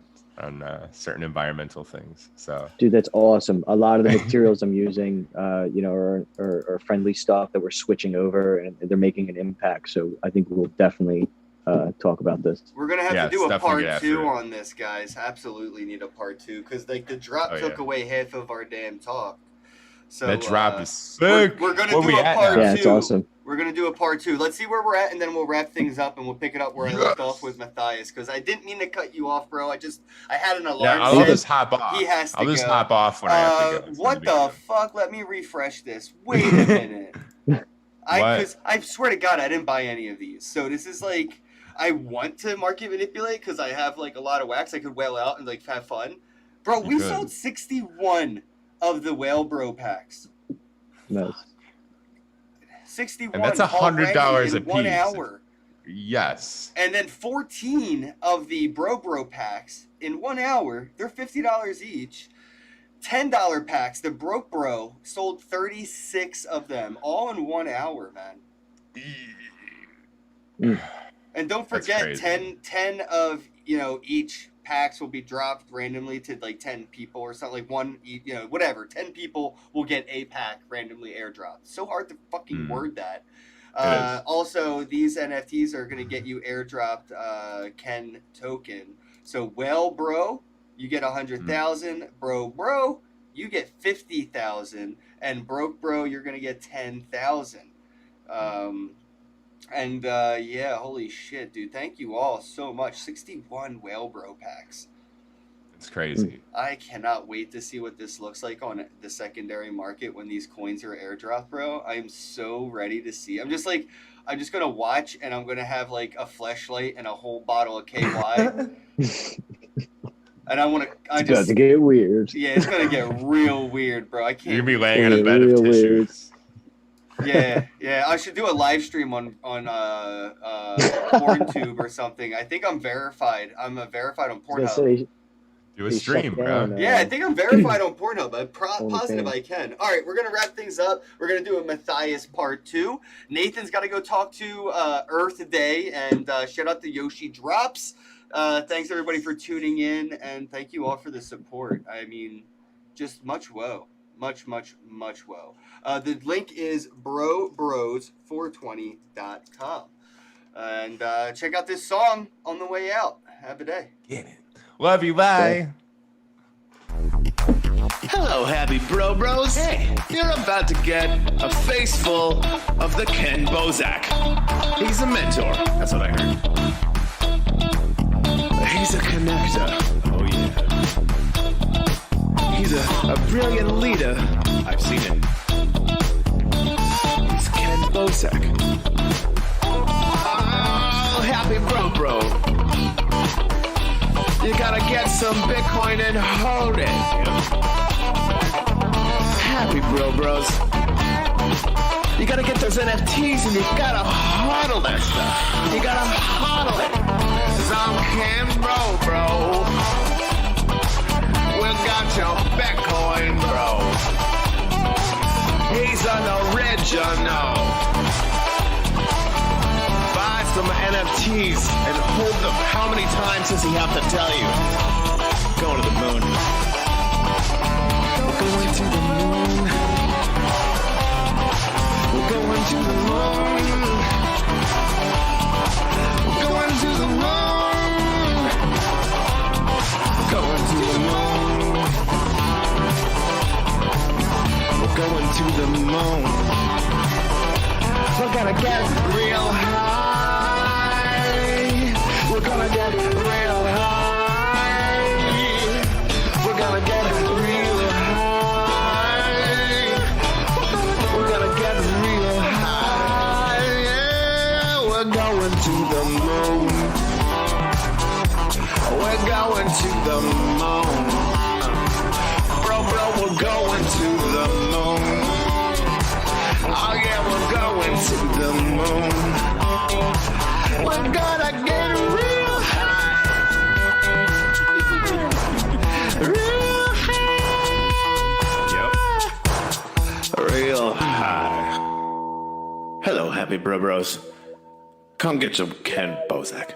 B: certain environmental things. So
C: dude, that's awesome. A lot of the materials I'm using are friendly stuff that we're switching over, and they're making an impact. So I think we'll definitely talk about this.
D: We're gonna have to do a part 2 on this, guys. Absolutely need a part 2 because like the drop took away half of our damn talk. So
B: that drop is sick.
D: We're gonna do a part 2.
C: Yeah, it's awesome.
D: We're gonna do a part 2. Let's see where we're at, and then we'll wrap things up, and we'll pick it up where I left off with Matthias. Because I didn't mean to cut you off, bro. I had an alarm.
B: Yeah, I'll just hop off.
D: He has to
B: I'll just hop off when I have to go.
D: What the fuck? Let me refresh this. Wait a minute. Because I swear to God, I didn't buy any of these. So this is like, I want to market manipulate because I have like a lot of wax I could whale out and like have fun. Bro, we sold 61 of the Whale Bro packs.
C: Nice.
D: 61.
B: And that's $100 a piece.
D: 1 hour.
B: Yes.
D: And then 14 of the Bro packs in 1 hour. They're $50 each. $10 packs. The Broke Bro sold 36 of them all in 1 hour, man. And don't forget, 10 of each packs will be dropped randomly to like 10 people or something, like one, whatever. 10 people will get a pack randomly airdropped. So hard to fucking word that. Also, these NFTs are going to get you airdropped Kenn token. So Whale Bro, you get 100,000. Bro, you get 50,000. And Broke Bro, you're going to get 10,000. And holy shit, dude. Thank you all so much. 61 Whale Bro packs.
B: It's crazy.
D: I cannot wait to see what this looks like on the secondary market when these coins are airdropped, bro. I'm so ready to see. I'm just going to watch, and I'm going to have like a fleshlight and a whole bottle of KY. And it's about to get weird. Yeah, it's going to get real weird, bro. I can't.
B: You're going to be laying on a bed of tissues.
D: Yeah. I should do a live stream on PornTube or something. I think I'm verified. I'm verified on Pornhub.
B: Do a stream, bro.
D: Yeah, I think I'm verified on Pornhub. I'm positive I can. All right, we're going to wrap things up. We're going to do a Matthias part 2. Nathan's got to go talk to Earth Day, and shout out to Yoshi Drops. Thanks, everybody, for tuning in, and thank you all for the support. I mean, just much woe. Much woe. The link is brobros420.com. And check out this song on the way out. Have a day.
B: Get it. Love you. Bye.
A: Hello, happy bros. Hey, you're about to get a face full of the Kenn Bozak. He's a mentor. That's what I heard. He's a connector. Oh, yeah. He's a brilliant leader. I've seen it. He's Kenn Bozak. Oh, happy bro. You gotta get some Bitcoin and hold it. Happy bros. You gotta get those NFTs and you gotta hodl that stuff. You gotta hodl it. Some Kenn bro. We got your Bitcoin, bro. He's an original. Buy some NFTs and hold them. How many times does he have to tell you? Going to the moon. We're going to the moon. We're going to the moon. We're going to the moon. Going to the moon. We're going to the moon. We're gonna get real high. We're gonna get real high. We're gonna get real high. We're gonna get real high. Yeah, we're going to the moon. We're going to the moon. Bro, we're going to the moon. Oh yeah, we're going to the moon. We're gonna get real high. Real high. Yep. Real high. Hello, happy bros. Come get some Kenn Bozak.